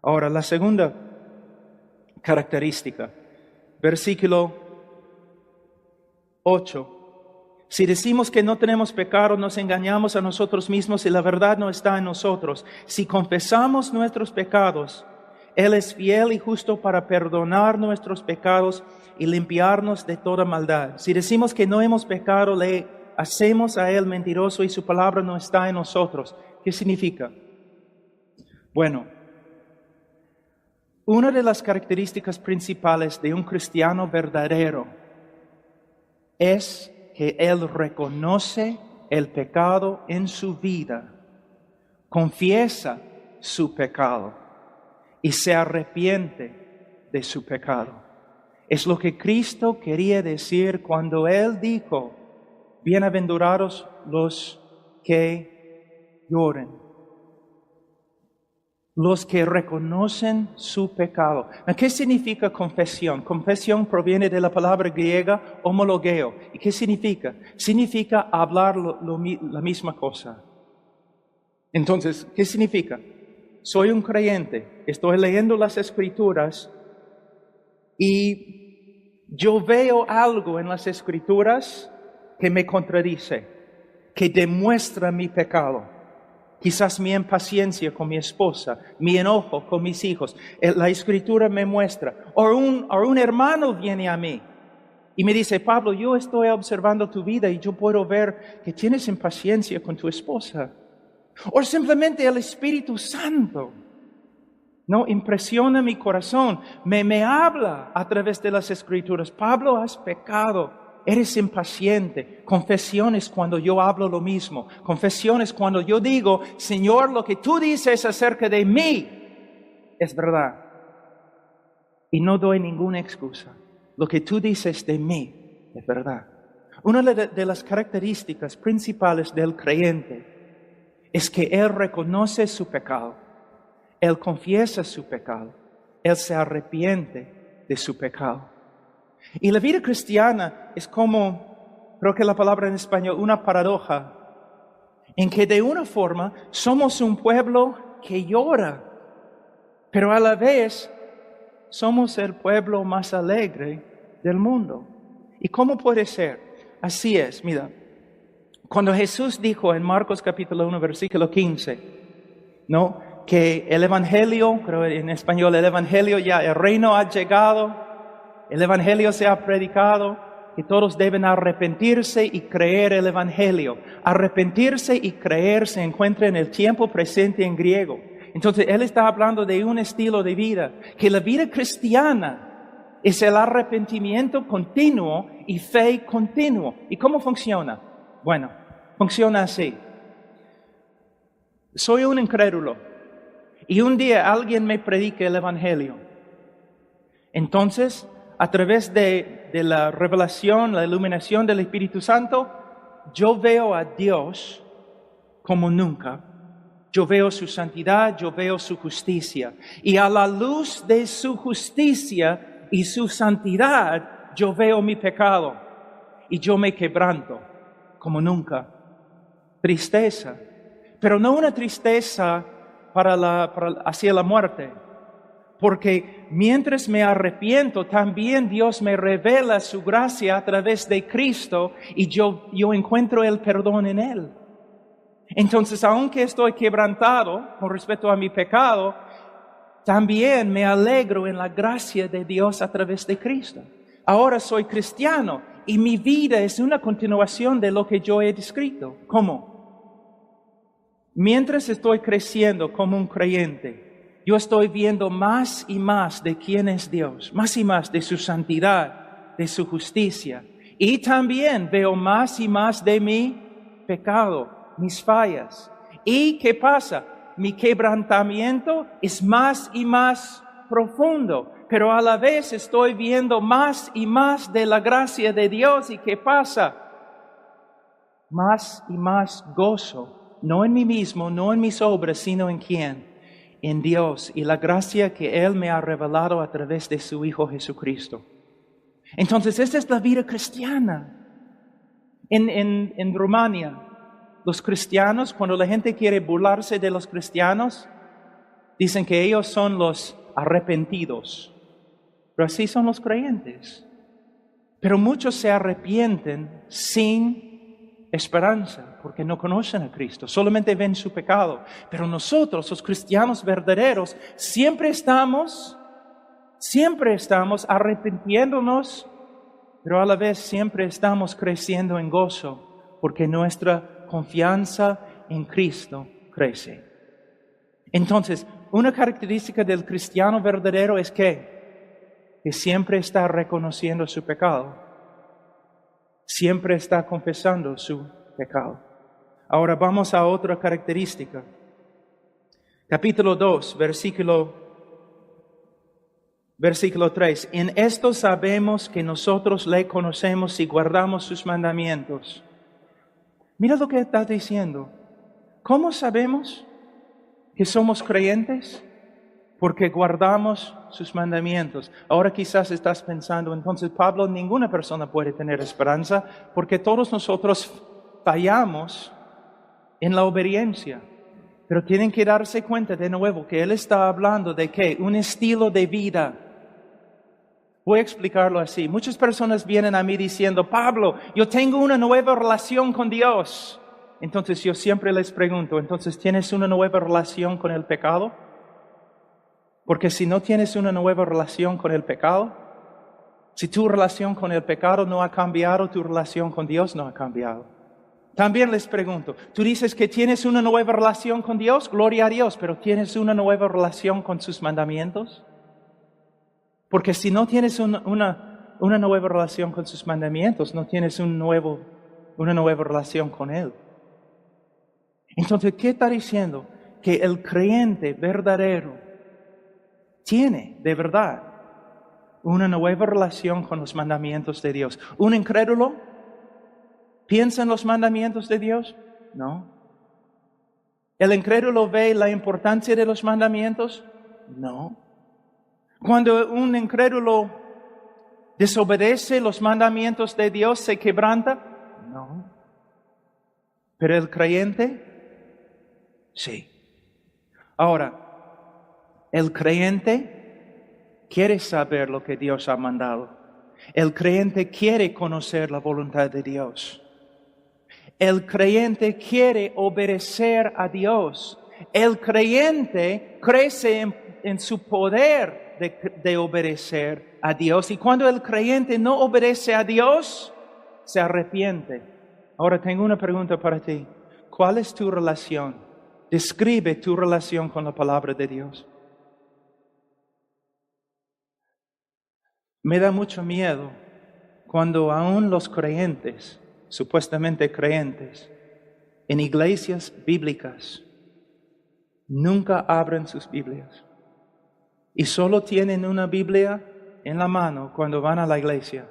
Ahora, la segunda característica, versículo 8. Si decimos que no tenemos pecado, nos engañamos a nosotros mismos y la verdad no está en nosotros. Si confesamos nuestros pecados, Él es fiel y justo para perdonar nuestros pecados y limpiarnos de toda maldad. Si decimos que no hemos pecado, le hacemos a Él mentiroso y su palabra no está en nosotros. ¿Qué significa? Bueno, una de las características principales de un cristiano verdadero es que él reconoce el pecado en su vida, confiesa su pecado y se arrepiente de su pecado. Es lo que Cristo quería decir cuando Él dijo, bienaventurados los que lloren, los que reconocen su pecado. ¿Qué significa confesión? Confesión proviene de la palabra griega homologeo. ¿Y qué significa? Significa hablar la misma cosa. Entonces, ¿qué significa? Soy un creyente, estoy leyendo las Escrituras y yo veo algo en las Escrituras que me contradice, que demuestra mi pecado, Quizás mi impaciencia con mi esposa, mi enojo con mis hijos. La Escritura me muestra. O un hermano viene a mí y me dice, Pablo, yo estoy observando tu vida y yo puedo ver que tienes impaciencia con tu esposa. O simplemente el Espíritu Santo, ¿no? Impresiona mi corazón, me habla a través de las Escrituras. Pablo, has pecado. Eres impaciente. Confesiones cuando yo hablo lo mismo. Confesiones cuando yo digo, Señor, lo que tú dices acerca de mí es verdad. Y no doy ninguna excusa. Lo que tú dices de mí es verdad. Una de las características principales del creyente es que él reconoce su pecado. Él confiesa su pecado. Él se arrepiente de su pecado. Y la vida cristiana es como, creo que la palabra en español, una paradoja, en que de una forma somos un pueblo que llora, pero a la vez somos el pueblo más alegre del mundo. ¿Y cómo puede ser? Así es, mira, cuando Jesús dijo en Marcos capítulo 1, versículo 15, ¿no? Que el Evangelio, creo en español, el Evangelio ya, el reino ha llegado, el Evangelio se ha predicado, que todos deben arrepentirse y creer el Evangelio. Arrepentirse y creer se encuentra en el tiempo presente en griego. Entonces, él está hablando de un estilo de vida, que la vida cristiana es el arrepentimiento continuo y fe continuo. ¿Y cómo funciona? Bueno, funciona así. Soy un incrédulo y un día alguien me predica el Evangelio. Entonces, a través de la revelación, la iluminación del Espíritu Santo, yo veo a Dios como nunca. Yo veo su santidad, yo veo su justicia. Y a la luz de su justicia y su santidad, yo veo mi pecado. Y yo me quebranto como nunca. Tristeza. Pero no una tristeza hacia la muerte. Porque mientras me arrepiento, también Dios me revela su gracia a través de Cristo y yo encuentro el perdón en Él. Entonces, aunque estoy quebrantado con respecto a mi pecado, también me alegro en la gracia de Dios a través de Cristo. Ahora soy cristiano y mi vida es una continuación de lo que yo he descrito. ¿Cómo? Mientras estoy creciendo como un creyente, yo estoy viendo más y más de quién es Dios, más y más de su santidad, de su justicia. Y también veo más y más de mi pecado, mis fallas. ¿Y qué pasa? Mi quebrantamiento es más y más profundo, pero a la vez estoy viendo más y más de la gracia de Dios. ¿Y qué pasa? Más y más gozo, no en mí mismo, no en mis obras, sino en quién. En Dios y la gracia que Él me ha revelado a través de su Hijo Jesucristo. Entonces, esta es la vida cristiana. En Rumania, los cristianos, cuando la gente quiere burlarse de los cristianos, dicen que ellos son los arrepentidos. Pero así son los creyentes. Pero muchos se arrepienten sin esperanza, porque no conocen a Cristo, solamente ven su pecado. Pero nosotros, los cristianos verdaderos, siempre estamos arrepintiéndonos, pero a la vez siempre estamos creciendo en gozo, porque nuestra confianza en Cristo crece. Entonces, una característica del cristiano verdadero es que siempre está reconociendo su pecado. Siempre está confesando su pecado. Ahora vamos a otra característica. Capítulo 2, versículo 3. En esto sabemos que nosotros le conocemos y guardamos sus mandamientos. Mira lo que está diciendo. ¿Cómo sabemos que somos creyentes? Porque guardamos sus mandamientos. Ahora quizás estás pensando, entonces Pablo, ninguna persona puede tener esperanza porque todos nosotros fallamos en la obediencia. Pero tienen que darse cuenta de nuevo que él está hablando de ¿qué? Un estilo de vida. Voy a explicarlo así. Muchas personas vienen a mí diciendo, Pablo, yo tengo una nueva relación con Dios. Entonces yo siempre les pregunto, entonces ¿tienes una nueva relación con el pecado? Porque si no tienes una nueva relación con el pecado, si tu relación con el pecado no ha cambiado, tu relación con Dios no ha cambiado. También les pregunto, tú dices que tienes una nueva relación con Dios, gloria a Dios, pero ¿tienes una nueva relación con sus mandamientos? Porque si no tienes una nueva relación con sus mandamientos, no tienes una nueva relación con Él. Entonces, ¿qué está diciendo? Que el creyente verdadero tiene, de verdad, una nueva relación con los mandamientos de Dios. ¿Un incrédulo piensa en los mandamientos de Dios? No. ¿El incrédulo ve la importancia de los mandamientos? No. Cuando un incrédulo desobedece los mandamientos de Dios, ¿se quebranta? No. Pero el creyente, sí. Ahora, el creyente quiere saber lo que Dios ha mandado. El creyente quiere conocer la voluntad de Dios. El creyente quiere obedecer a Dios. El creyente crece en su poder de obedecer a Dios. Y cuando el creyente no obedece a Dios, se arrepiente. Ahora tengo una pregunta para ti. ¿Cuál es tu relación? Describe tu relación con la palabra de Dios. Me da mucho miedo cuando aún los creyentes, supuestamente creyentes, en iglesias bíblicas, nunca abren sus Biblias y solo tienen una Biblia en la mano cuando van a la iglesia.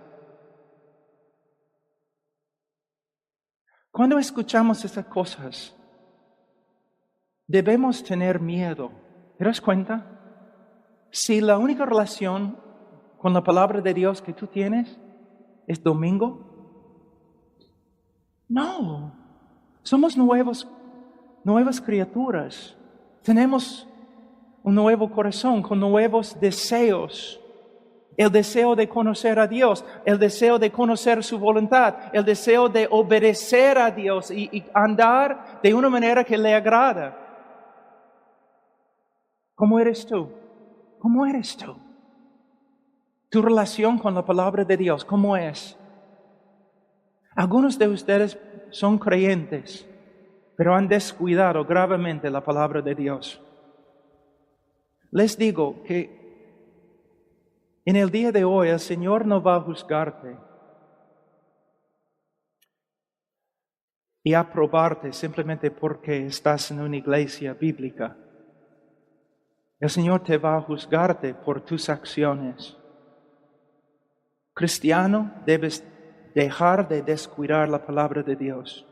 Cuando escuchamos estas cosas, debemos tener miedo. ¿Te das cuenta? Si la única relación con la palabra de Dios que tú tienes es domingo, no. Somos nuevas criaturas. Tenemos un nuevo corazón con nuevos deseos. El deseo de conocer a Dios, el deseo de conocer su voluntad, el deseo de obedecer a Dios y andar de una manera que le agrada. ¿Cómo eres tú? ¿Cómo eres tú? Tu relación con la palabra de Dios, ¿cómo es? Algunos de ustedes son creyentes, pero han descuidado gravemente la palabra de Dios. Les digo que en el día de hoy el Señor no va a juzgarte y aprobarte simplemente porque estás en una iglesia bíblica. El Señor te va a juzgarte por tus acciones. Cristiano, debes dejar de descuidar la palabra de Dios.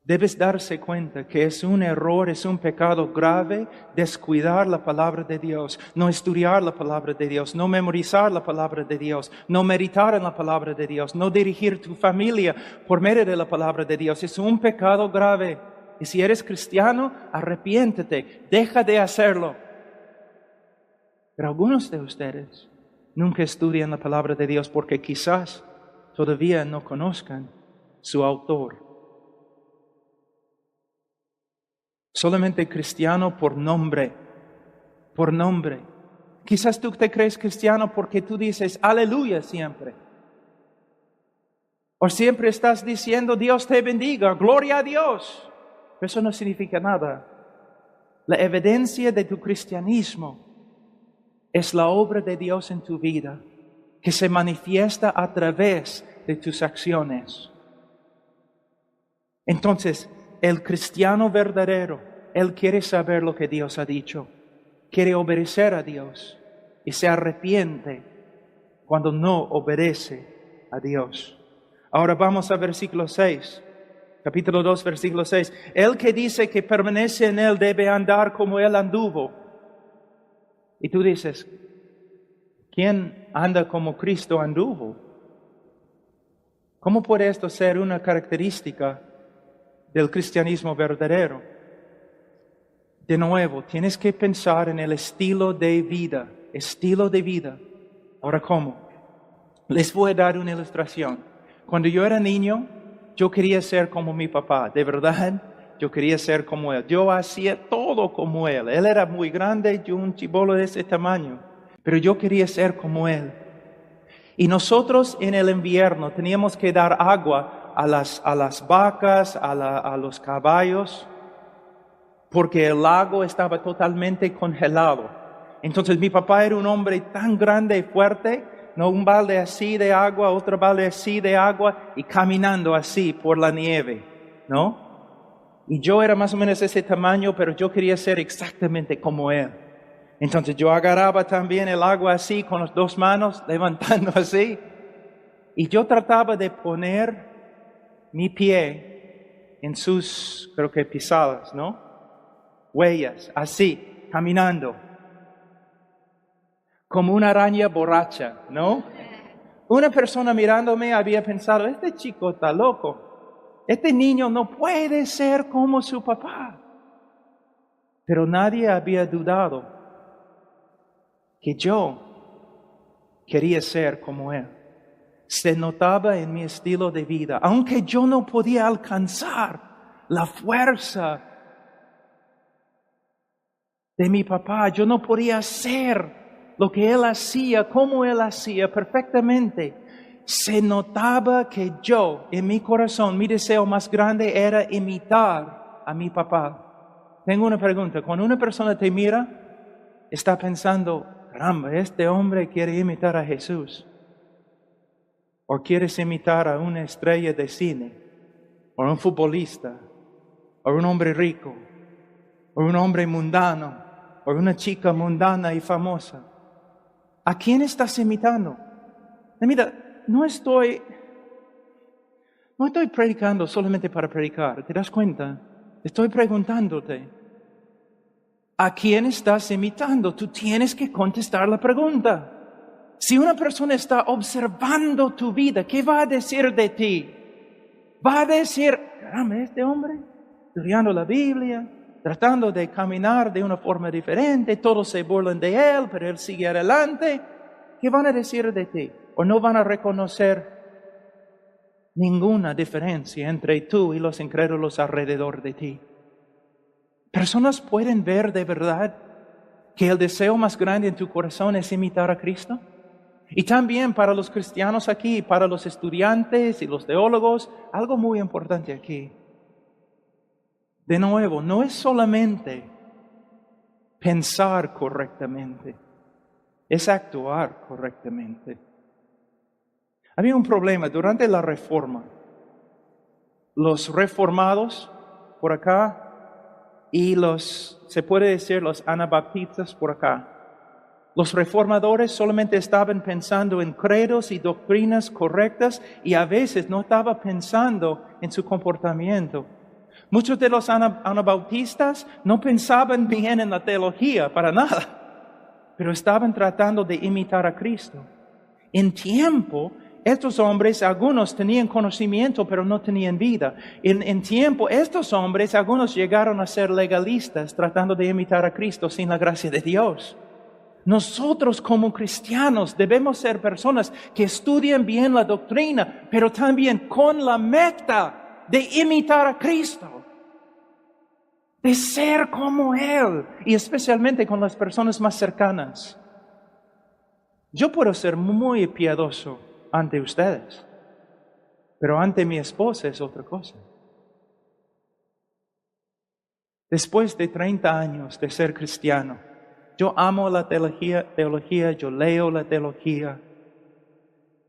Debes darse cuenta que es un error, es un pecado grave descuidar la palabra de Dios, no estudiar la palabra de Dios, no memorizar la palabra de Dios, no meditar en la palabra de Dios, no dirigir tu familia por medio de la palabra de Dios. Es un pecado grave. Y si eres cristiano, arrepiéntete, deja de hacerlo. Pero algunos de ustedes nunca estudian la palabra de Dios porque quizás todavía no conozcan su autor. Solamente cristiano por nombre, por nombre. Quizás tú te crees cristiano porque tú dices aleluya siempre. O siempre estás diciendo Dios te bendiga, gloria a Dios. Pero eso no significa nada. La evidencia de tu cristianismo es la obra de Dios en tu vida, que se manifiesta a través de tus acciones. Entonces, el cristiano verdadero, él quiere saber lo que Dios ha dicho, quiere obedecer a Dios y se arrepiente cuando no obedece a Dios. Ahora vamos a versículo 6, capítulo 2, versículo 6. El que dice que permanece en él debe andar como él anduvo. Y tú dices, ¿quién anda como Cristo anduvo? ¿Cómo puede esto ser una característica del cristianismo verdadero? De nuevo, tienes que pensar en el estilo de vida. Estilo de vida. Ahora, ¿cómo? Les voy a dar una ilustración. Cuando yo era niño, yo quería ser como mi papá, de verdad. Yo quería ser como él. Yo hacía todo como él. Él era muy grande, yo un chibolo de ese tamaño. Pero yo quería ser como él. Y nosotros en el invierno teníamos que dar agua a las vacas, a los caballos, porque el lago estaba totalmente congelado. Entonces mi papá era un hombre tan grande y fuerte, no un balde así de agua, otro balde así de agua, y caminando así por la nieve, ¿no? Y yo era más o menos ese tamaño, pero yo quería ser exactamente como él. Entonces yo agarraba también el agua así, con las dos manos, levantando así. Y yo trataba de poner mi pie en sus, creo que pisadas, ¿no? Huellas, así, caminando. Como una araña borracha, ¿no? Una persona mirándome había pensado, este chico está loco. Este niño no puede ser como su papá. Pero nadie había dudado que yo quería ser como él. Se notaba en mi estilo de vida, aunque yo no podía alcanzar la fuerza de mi papá, yo no podía hacer lo que él hacía, como él hacía perfectamente. Se notaba que yo, en mi corazón, mi deseo más grande era imitar a mi papá. Tengo una pregunta, cuando una persona te mira, está pensando, caramba, este hombre quiere imitar a Jesús. O quieres imitar a una estrella de cine, o un futbolista, o un hombre rico, o un hombre mundano, o una chica mundana y famosa. ¿A quién estás imitando? Y mira, no estoy predicando solamente para predicar, ¿te das cuenta? Estoy preguntándote, ¿a quién estás imitando? Tú tienes que contestar la pregunta. Si una persona está observando tu vida, ¿qué va a decir de ti? Va a decir, caramba, este hombre, estudiando la Biblia, tratando de caminar de una forma diferente, todos se burlan de él, pero él sigue adelante. ¿Qué van a decir de ti? ¿O no van a reconocer ninguna diferencia entre tú y los incrédulos alrededor de ti? Personas pueden ver de verdad que el deseo más grande en tu corazón es imitar a Cristo. Y también para los cristianos aquí, para los estudiantes y los teólogos, algo muy importante aquí. De nuevo, no es solamente pensar correctamente, es actuar correctamente. Había un problema durante la Reforma. Los reformados por acá y se puede decir, los anabaptistas por acá. Los reformadores solamente estaban pensando en credos y doctrinas correctas y a veces no estaban pensando en su comportamiento. Muchos de los anabautistas no pensaban bien en la teología para nada, pero estaban tratando de imitar a Cristo. En tiempo, estos hombres, algunos tenían conocimiento, pero no tenían vida. En tiempo, estos hombres, algunos llegaron a ser legalistas, tratando de imitar a Cristo sin la gracia de Dios. Nosotros como cristianos debemos ser personas que estudian bien la doctrina, pero también con la meta de imitar a Cristo, de ser como Él, y especialmente con las personas más cercanas. Yo puedo ser muy piadoso ante ustedes, pero ante mi esposa es otra cosa. Después de 30 años de ser cristiano, yo amo la teología, yo leo la teología,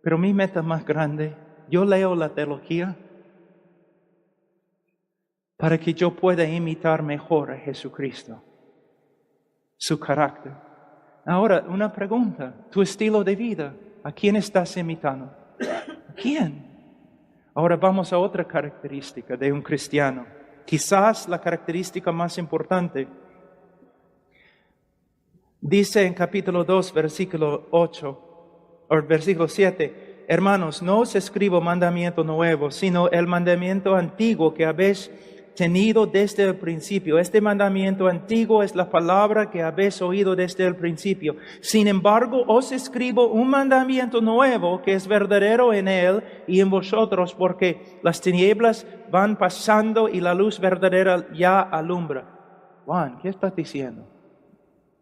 pero mi meta más grande, yo leo la teología para que yo pueda imitar mejor a Jesucristo, su carácter. Ahora, una pregunta, tu estilo de vida, ¿a quién estás imitando? ¿A quién? Ahora vamos a otra característica de un cristiano, quizás la característica más importante. Dice en capítulo 2, versículo 8, o versículo 7, hermanos, no os escribo mandamiento nuevo, sino el mandamiento antiguo que habéis tenido desde el principio. Este mandamiento antiguo es la palabra que habéis oído desde el principio. Sin embargo, os escribo un mandamiento nuevo que es verdadero en él y en vosotros, porque las tinieblas van pasando y la luz verdadera ya alumbra. Juan, ¿qué estás diciendo?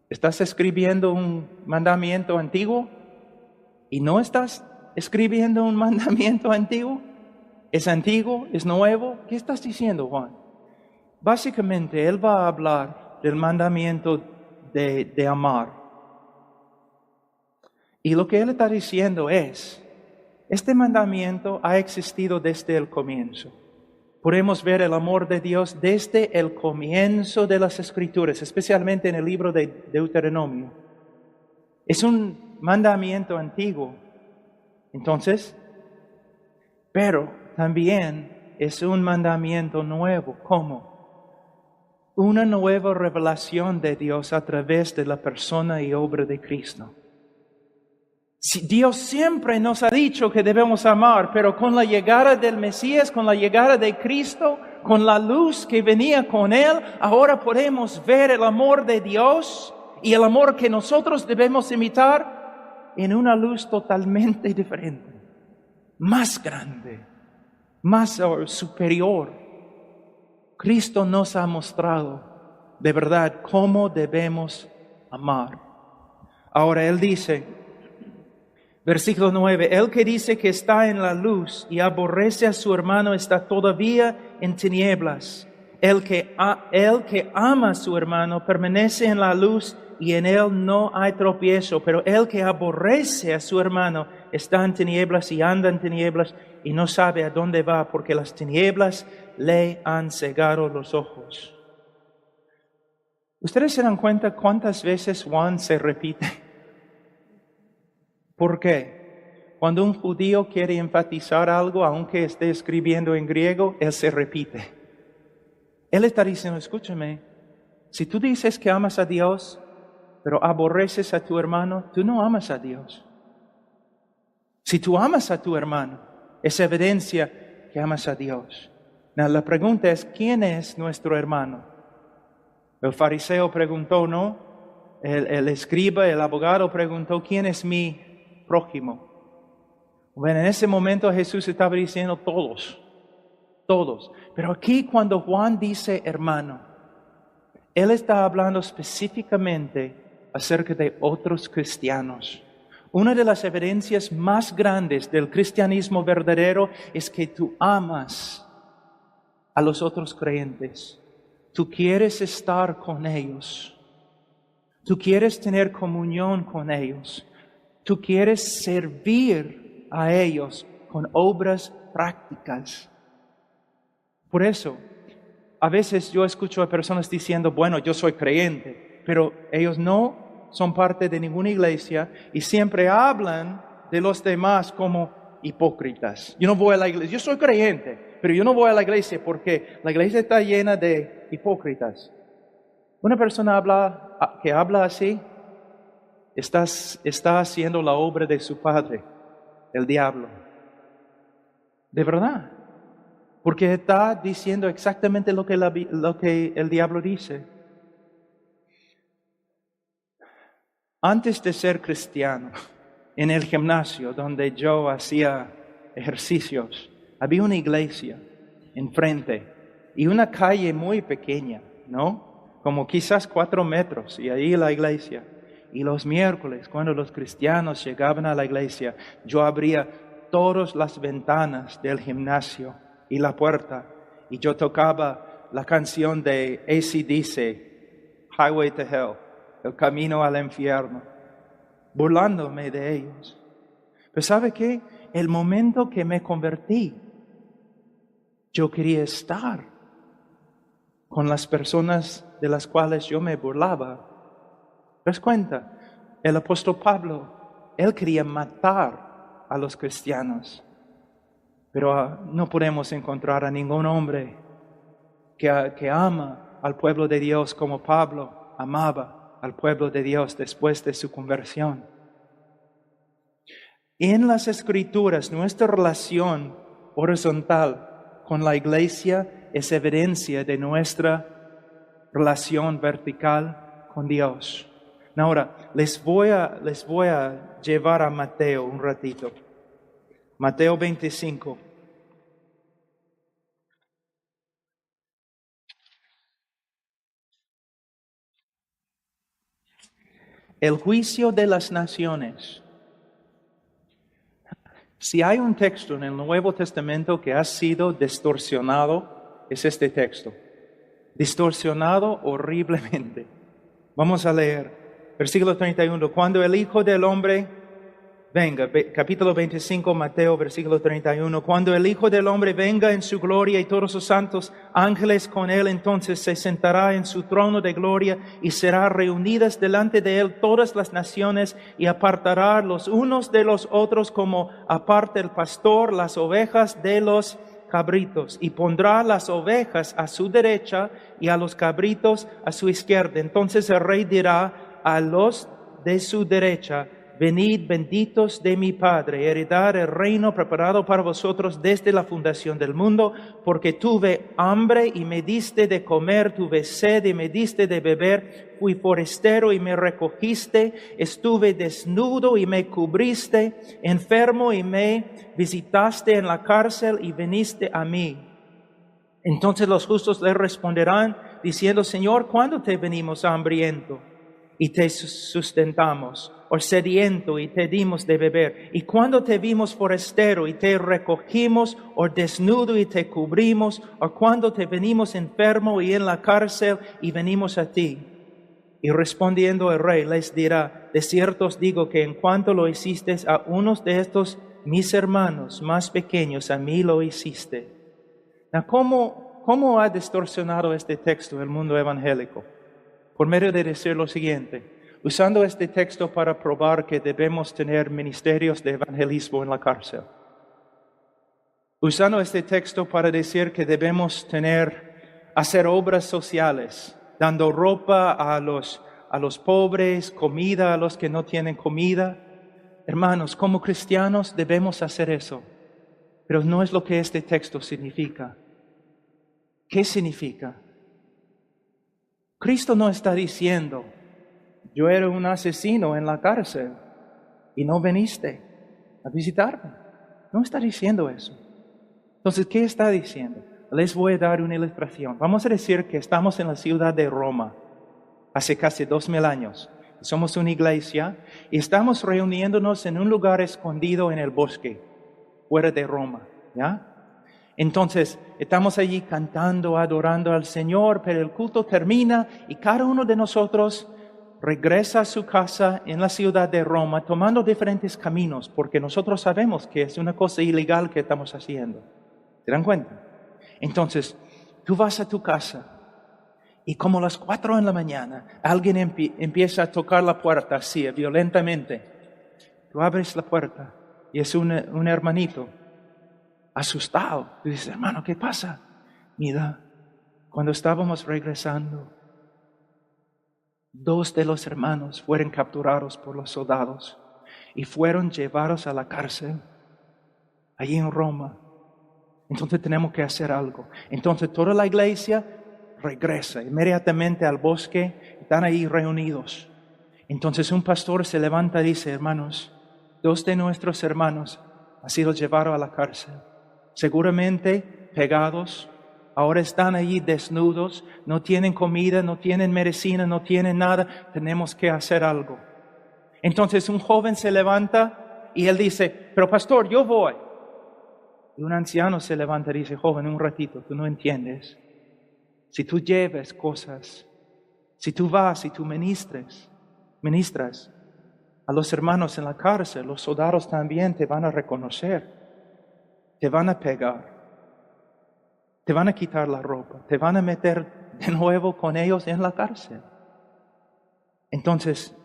¿Estás escribiendo un mandamiento antiguo? ¿Y no estás escribiendo un mandamiento antiguo? ¿Es antiguo? ¿Es nuevo? ¿Qué estás diciendo, Juan? Básicamente, él va a hablar del mandamiento de amar. Y lo que él está diciendo es, este mandamiento ha existido desde el comienzo. Podemos ver el amor de Dios desde el comienzo de las Escrituras, especialmente en el libro de Deuteronomio. Es un mandamiento antiguo, entonces, pero también es un mandamiento nuevo. ¿Cómo? Una nueva revelación de Dios a través de la persona y obra de Cristo. Dios siempre nos ha dicho que debemos amar, pero con la llegada del Mesías, con la llegada de Cristo, con la luz que venía con Él, ahora podemos ver el amor de Dios y el amor que nosotros debemos imitar en una luz totalmente diferente, más grande, más superior. Cristo nos ha mostrado de verdad cómo debemos amar. Ahora Él dice, versículo 9, el que dice que está en la luz y aborrece a su hermano está todavía en tinieblas. El que ama a su hermano permanece en la luz y en él no hay tropiezo. Pero el que aborrece a su hermano está en tinieblas y anda en tinieblas y no sabe a dónde va, porque las tinieblas le han cegado los ojos. ¿Ustedes se dan cuenta cuántas veces Juan se repite? ¿Por qué? Cuando un judío quiere enfatizar algo, aunque esté escribiendo en griego, él se repite. Él está diciendo, escúchame, si tú dices que amas a Dios, pero aborreces a tu hermano, tú no amas a Dios. Si tú amas a tu hermano, es evidencia que amas a Dios. Now, la pregunta es, ¿quién es nuestro hermano? El fariseo preguntó, ¿no? El escriba, el abogado preguntó, ¿quién es mi prójimo? Bueno, en ese momento Jesús estaba diciendo todos. Pero aquí cuando Juan dice hermano, él está hablando específicamente acerca de otros cristianos. Una de las evidencias más grandes del cristianismo verdadero es que tú amas a los otros creyentes. Tú quieres estar con ellos. Tú quieres tener comunión con ellos. Tú quieres servir a ellos con obras prácticas. Por eso, a veces yo escucho a personas diciendo, bueno, yo soy creyente, pero ellos no son parte de ninguna iglesia y siempre hablan de los demás como hipócritas. Yo no voy a la iglesia, yo soy creyente, pero yo no voy a la iglesia porque la iglesia está llena de hipócritas. Una persona que habla así, está haciendo la obra de su padre, el diablo. De verdad. Porque está diciendo exactamente lo que el diablo dice. Antes de ser cristiano, en el gimnasio donde yo hacía ejercicios, había una iglesia enfrente y una calle muy pequeña, ¿no? Como quizás 4 metros, y ahí la iglesia. Y los miércoles, cuando los cristianos llegaban a la iglesia, yo abría todas las ventanas del gimnasio y la puerta, y yo tocaba la canción de AC/DC, Highway to Hell, el camino al infierno, burlándome de ellos. Pero ¿sabe qué? El momento que me convertí, yo quería estar con las personas de las cuales yo me burlaba. ¿Te das cuenta? El apóstol Pablo, él quería matar a los cristianos. Pero no podemos encontrar a ningún hombre que ama al pueblo de Dios como Pablo amaba al pueblo de Dios después de su conversión. En las Escrituras, nuestra relación horizontal con la iglesia es evidencia de nuestra relación vertical con Dios. Ahora, les voy a llevar a Mateo un ratito. Mateo 25. El juicio de las naciones. Si hay un texto en el Nuevo Testamento que ha sido distorsionado, es este texto. Distorsionado horriblemente. Vamos a leer. Versículo 31. Cuando el Hijo del Hombre venga, capítulo 25, Mateo, versículo 31. Cuando el Hijo del Hombre venga en su gloria y todos sus santos ángeles con él, entonces se sentará en su trono de gloria y será reunidas delante de él todas las naciones y apartará los unos de los otros como aparta el pastor las ovejas de los cabritos, y pondrá las ovejas a su derecha y a los cabritos a su izquierda. Entonces el rey dirá a los de su derecha: venid, benditos de mi Padre, heredad el reino preparado para vosotros desde la fundación del mundo, porque tuve hambre y me diste de comer, tuve sed y me diste de beber, fui forastero y me recogiste, estuve desnudo y me cubriste, enfermo y me visitaste, en la cárcel y viniste a mí. Entonces los justos le responderán diciendo: Señor, ¿cuándo te venimos hambriento y te sustentamos, o sediento y te dimos de beber? ¿Y cuando te vimos forastero y te recogimos, o desnudo y te cubrimos? ¿O cuando te venimos enfermo y en la cárcel y venimos a ti? Y respondiendo el rey les dirá: de cierto os digo que en cuanto lo hiciste a unos de estos mis hermanos más pequeños, a mí lo hiciste. ¿Cómo ha distorsionado este texto el mundo evangélico? Por medio de decir lo siguiente: usando este texto para probar que debemos tener ministerios de evangelismo en la cárcel. Usando este texto para decir que debemos hacer obras sociales, dando ropa a los pobres, comida a los que no tienen comida. Hermanos, como cristianos debemos hacer eso, pero no es lo que este texto significa. ¿Qué significa? Cristo no está diciendo: yo era un asesino en la cárcel y no viniste a visitarme. No está diciendo eso. Entonces, ¿qué está diciendo? Les voy a dar una ilustración. Vamos a decir que estamos en la ciudad de Roma hace casi 2000 años. Somos una iglesia y estamos reuniéndonos en un lugar escondido en el bosque, fuera de Roma, ¿ya? Entonces, estamos allí cantando, adorando al Señor, pero el culto termina y cada uno de nosotros regresa a su casa en la ciudad de Roma, tomando diferentes caminos, porque nosotros sabemos que es una cosa ilegal que estamos haciendo. ¿Se dan cuenta? Entonces, tú vas a tu casa y como a las 4 de la mañana, alguien empieza a tocar la puerta así, violentamente. Tú abres la puerta y es un hermanito asustado. Tú dices: hermano, ¿qué pasa? Mira, cuando estábamos regresando, 2 de los hermanos fueron capturados por los soldados y fueron llevados a la cárcel allí en Roma. Entonces tenemos que hacer algo. Entonces toda la iglesia regresa inmediatamente al bosque, están ahí reunidos. Entonces un pastor se levanta y dice: hermanos, 2 de nuestros hermanos han sido llevados a la cárcel, seguramente pegados. Ahora están allí desnudos, no tienen comida, no tienen medicina, no tienen nada. Tenemos que hacer algo. Entonces un joven se levanta y él dice: pero pastor, yo voy. Y un anciano se levanta y dice: joven, un ratito, tú no entiendes. Si tú llevas cosas, si tú vas y tú ministras a los hermanos en la cárcel, los soldados también te van a reconocer, te van a pegar. Te van a quitar la ropa, te van a meter de nuevo con ellos en la cárcel. Entonces,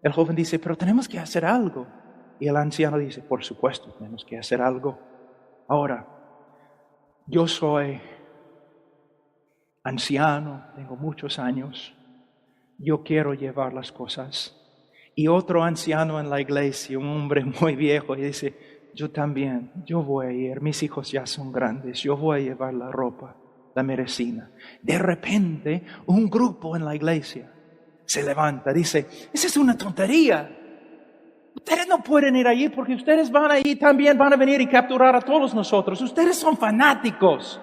el joven dice: pero tenemos que hacer algo. Y el anciano dice: por supuesto, tenemos que hacer algo. Ahora, yo soy anciano, tengo muchos años, yo quiero llevar las cosas. Y otro anciano en la iglesia, un hombre muy viejo, y dice: yo también, yo voy a ir, mis hijos ya son grandes, yo voy a llevar la ropa, la medicina. De repente, un grupo en la iglesia se levanta, dice, esa es una tontería. Ustedes no pueden ir allí porque ustedes van allí, también van a venir y capturar a todos nosotros. Ustedes son fanáticos.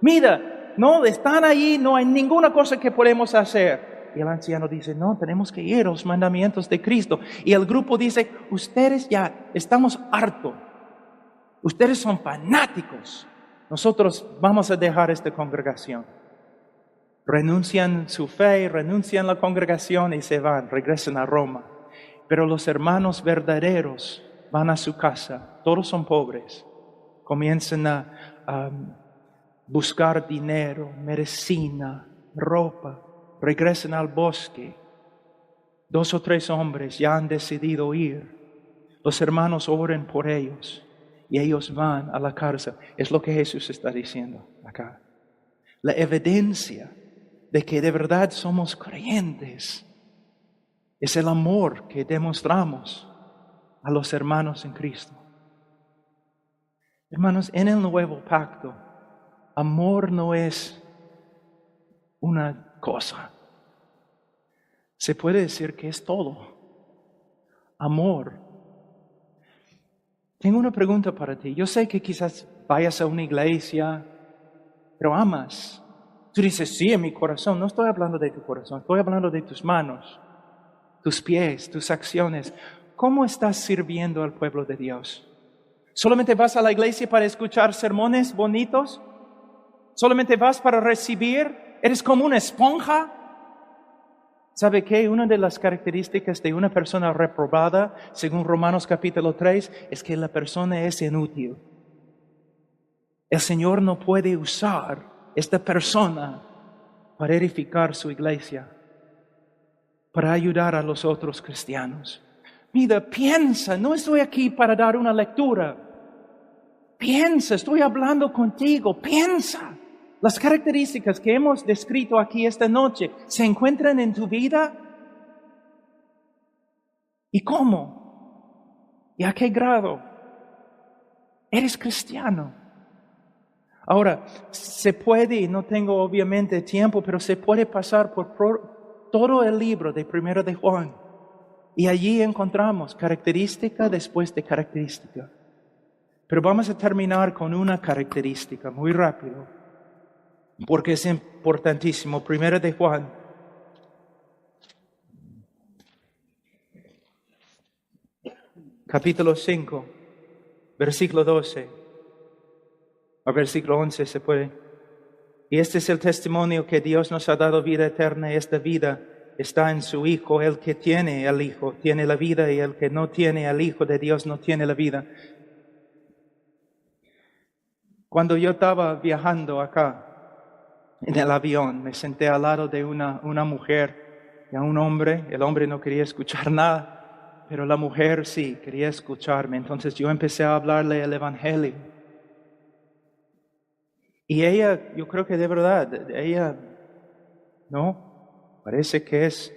Mira, no, están allí, no hay ninguna cosa que podemos hacer. Y el anciano dice, no, tenemos que ir a los mandamientos de Cristo. Y el grupo dice, ustedes ya estamos hartos. Ustedes son fanáticos. Nosotros vamos a dejar esta congregación. Renuncian su fe, renuncian la congregación y se van, regresan a Roma. Pero los hermanos verdaderos van a su casa. Todos son pobres. Comienzan a buscar dinero, medicina, ropa. Regresan al bosque. 2 o 3 hombres ya han decidido ir. Los hermanos oren por ellos y ellos van a la cárcel. Es lo que Jesús está diciendo acá. La evidencia de que de verdad somos creyentes es el amor que demostramos a los hermanos en Cristo. Hermanos, en el nuevo pacto, amor no es una cosa. Se puede decir que es todo. Amor. Tengo una pregunta para ti. Yo sé que quizás vayas a una iglesia, pero amas. Tú dices, sí, en mi corazón. No estoy hablando de tu corazón, estoy hablando de tus manos, tus pies, tus acciones. ¿Cómo estás sirviendo al pueblo de Dios? ¿Solamente vas a la iglesia para escuchar sermones bonitos? ¿Solamente vas para recibir? ¿Eres como una esponja? ¿Sabe qué? Una de las características de una persona reprobada, según Romanos capítulo 3, es que la persona es inútil. El Señor no puede usar esta persona para edificar su iglesia, para ayudar a los otros cristianos. Mira, piensa, no estoy aquí para dar una lectura. Piensa, estoy hablando contigo, piensa. Las características que hemos descrito aquí esta noche, ¿se encuentran en tu vida? ¿Y cómo? ¿Y a qué grado? ¿Eres cristiano? Ahora, se puede, y no tengo obviamente tiempo, pero se puede pasar por todo el libro de Primero de Juan. Y allí encontramos característica después de característica. Pero vamos a terminar con una característica muy rápido, porque es importantísimo. Primero de Juan. Capítulo 5, versículo 12. A versículo 11 se puede. Y este es el testimonio que Dios nos ha dado vida eterna, y esta vida está en su Hijo. El que tiene al Hijo tiene la vida, y el que no tiene al Hijo de Dios no tiene la vida. Cuando yo estaba viajando acá en el avión, me senté al lado de una mujer y a un hombre. El hombre no quería escuchar nada, pero la mujer sí quería escucharme. Entonces yo empecé a hablarle el Evangelio. Y ella, yo creo que de verdad, ella, no, parece que es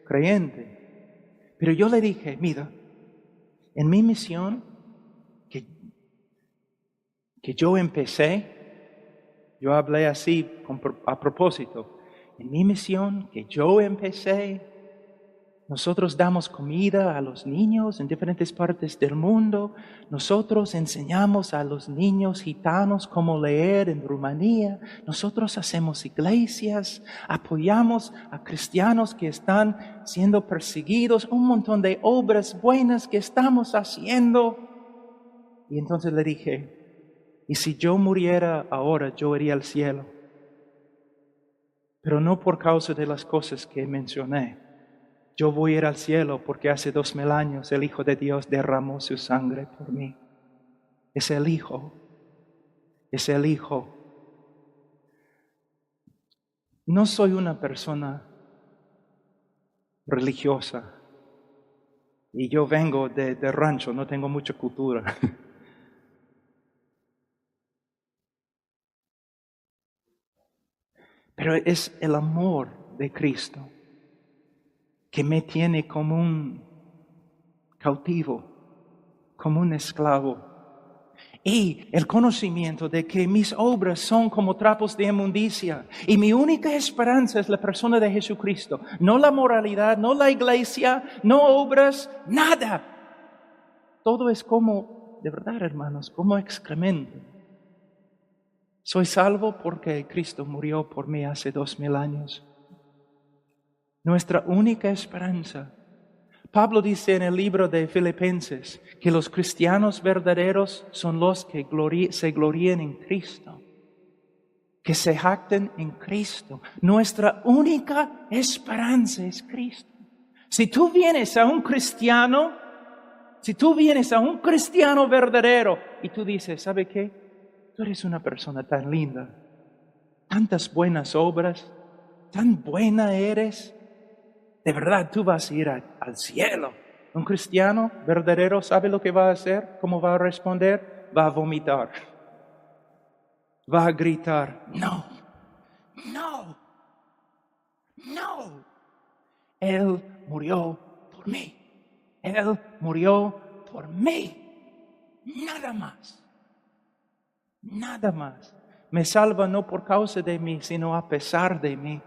creyente. Pero yo le dije, mira, en mi misión, que yo empecé, yo hablé así a propósito, en mi misión que yo empecé, nosotros damos comida a los niños en diferentes partes del mundo, nosotros enseñamos a los niños gitanos cómo leer en Rumanía, nosotros hacemos iglesias, apoyamos a cristianos que están siendo perseguidos, un montón de obras buenas que estamos haciendo. Y entonces le dije, y si yo muriera ahora, yo iría al cielo. Pero no por causa de las cosas que mencioné. Yo voy a ir al cielo porque hace 2000 años el Hijo de Dios derramó su sangre por mí. Es el Hijo. Es el Hijo. No soy una persona religiosa. Y yo vengo de rancho, no tengo mucha cultura. Pero es el amor de Cristo que me tiene como un cautivo, como un esclavo. Y el conocimiento de que mis obras son como trapos de inmundicia. Y mi única esperanza es la persona de Jesucristo. No la moralidad, no la iglesia, no obras, nada. Todo es como, de verdad hermanos, como excremento. Soy salvo porque Cristo murió por mí hace 2000 años. Nuestra única esperanza. Pablo dice en el libro de Filipenses que los cristianos verdaderos son los que se glorían en Cristo, que se jacten en Cristo. Nuestra única esperanza es Cristo. Si tú vienes a un cristiano verdadero y tú dices, ¿sabe qué? Tú eres una persona tan linda, tantas buenas obras, tan buena eres. De verdad, tú vas a ir al cielo. Un cristiano verdadero sabe lo que va a hacer, cómo va a responder, va a vomitar, va a gritar, no, no, no. Él murió por mí. Él murió por mí. Nada más. Nada más. Me salva no por causa de mí, sino a pesar de mí.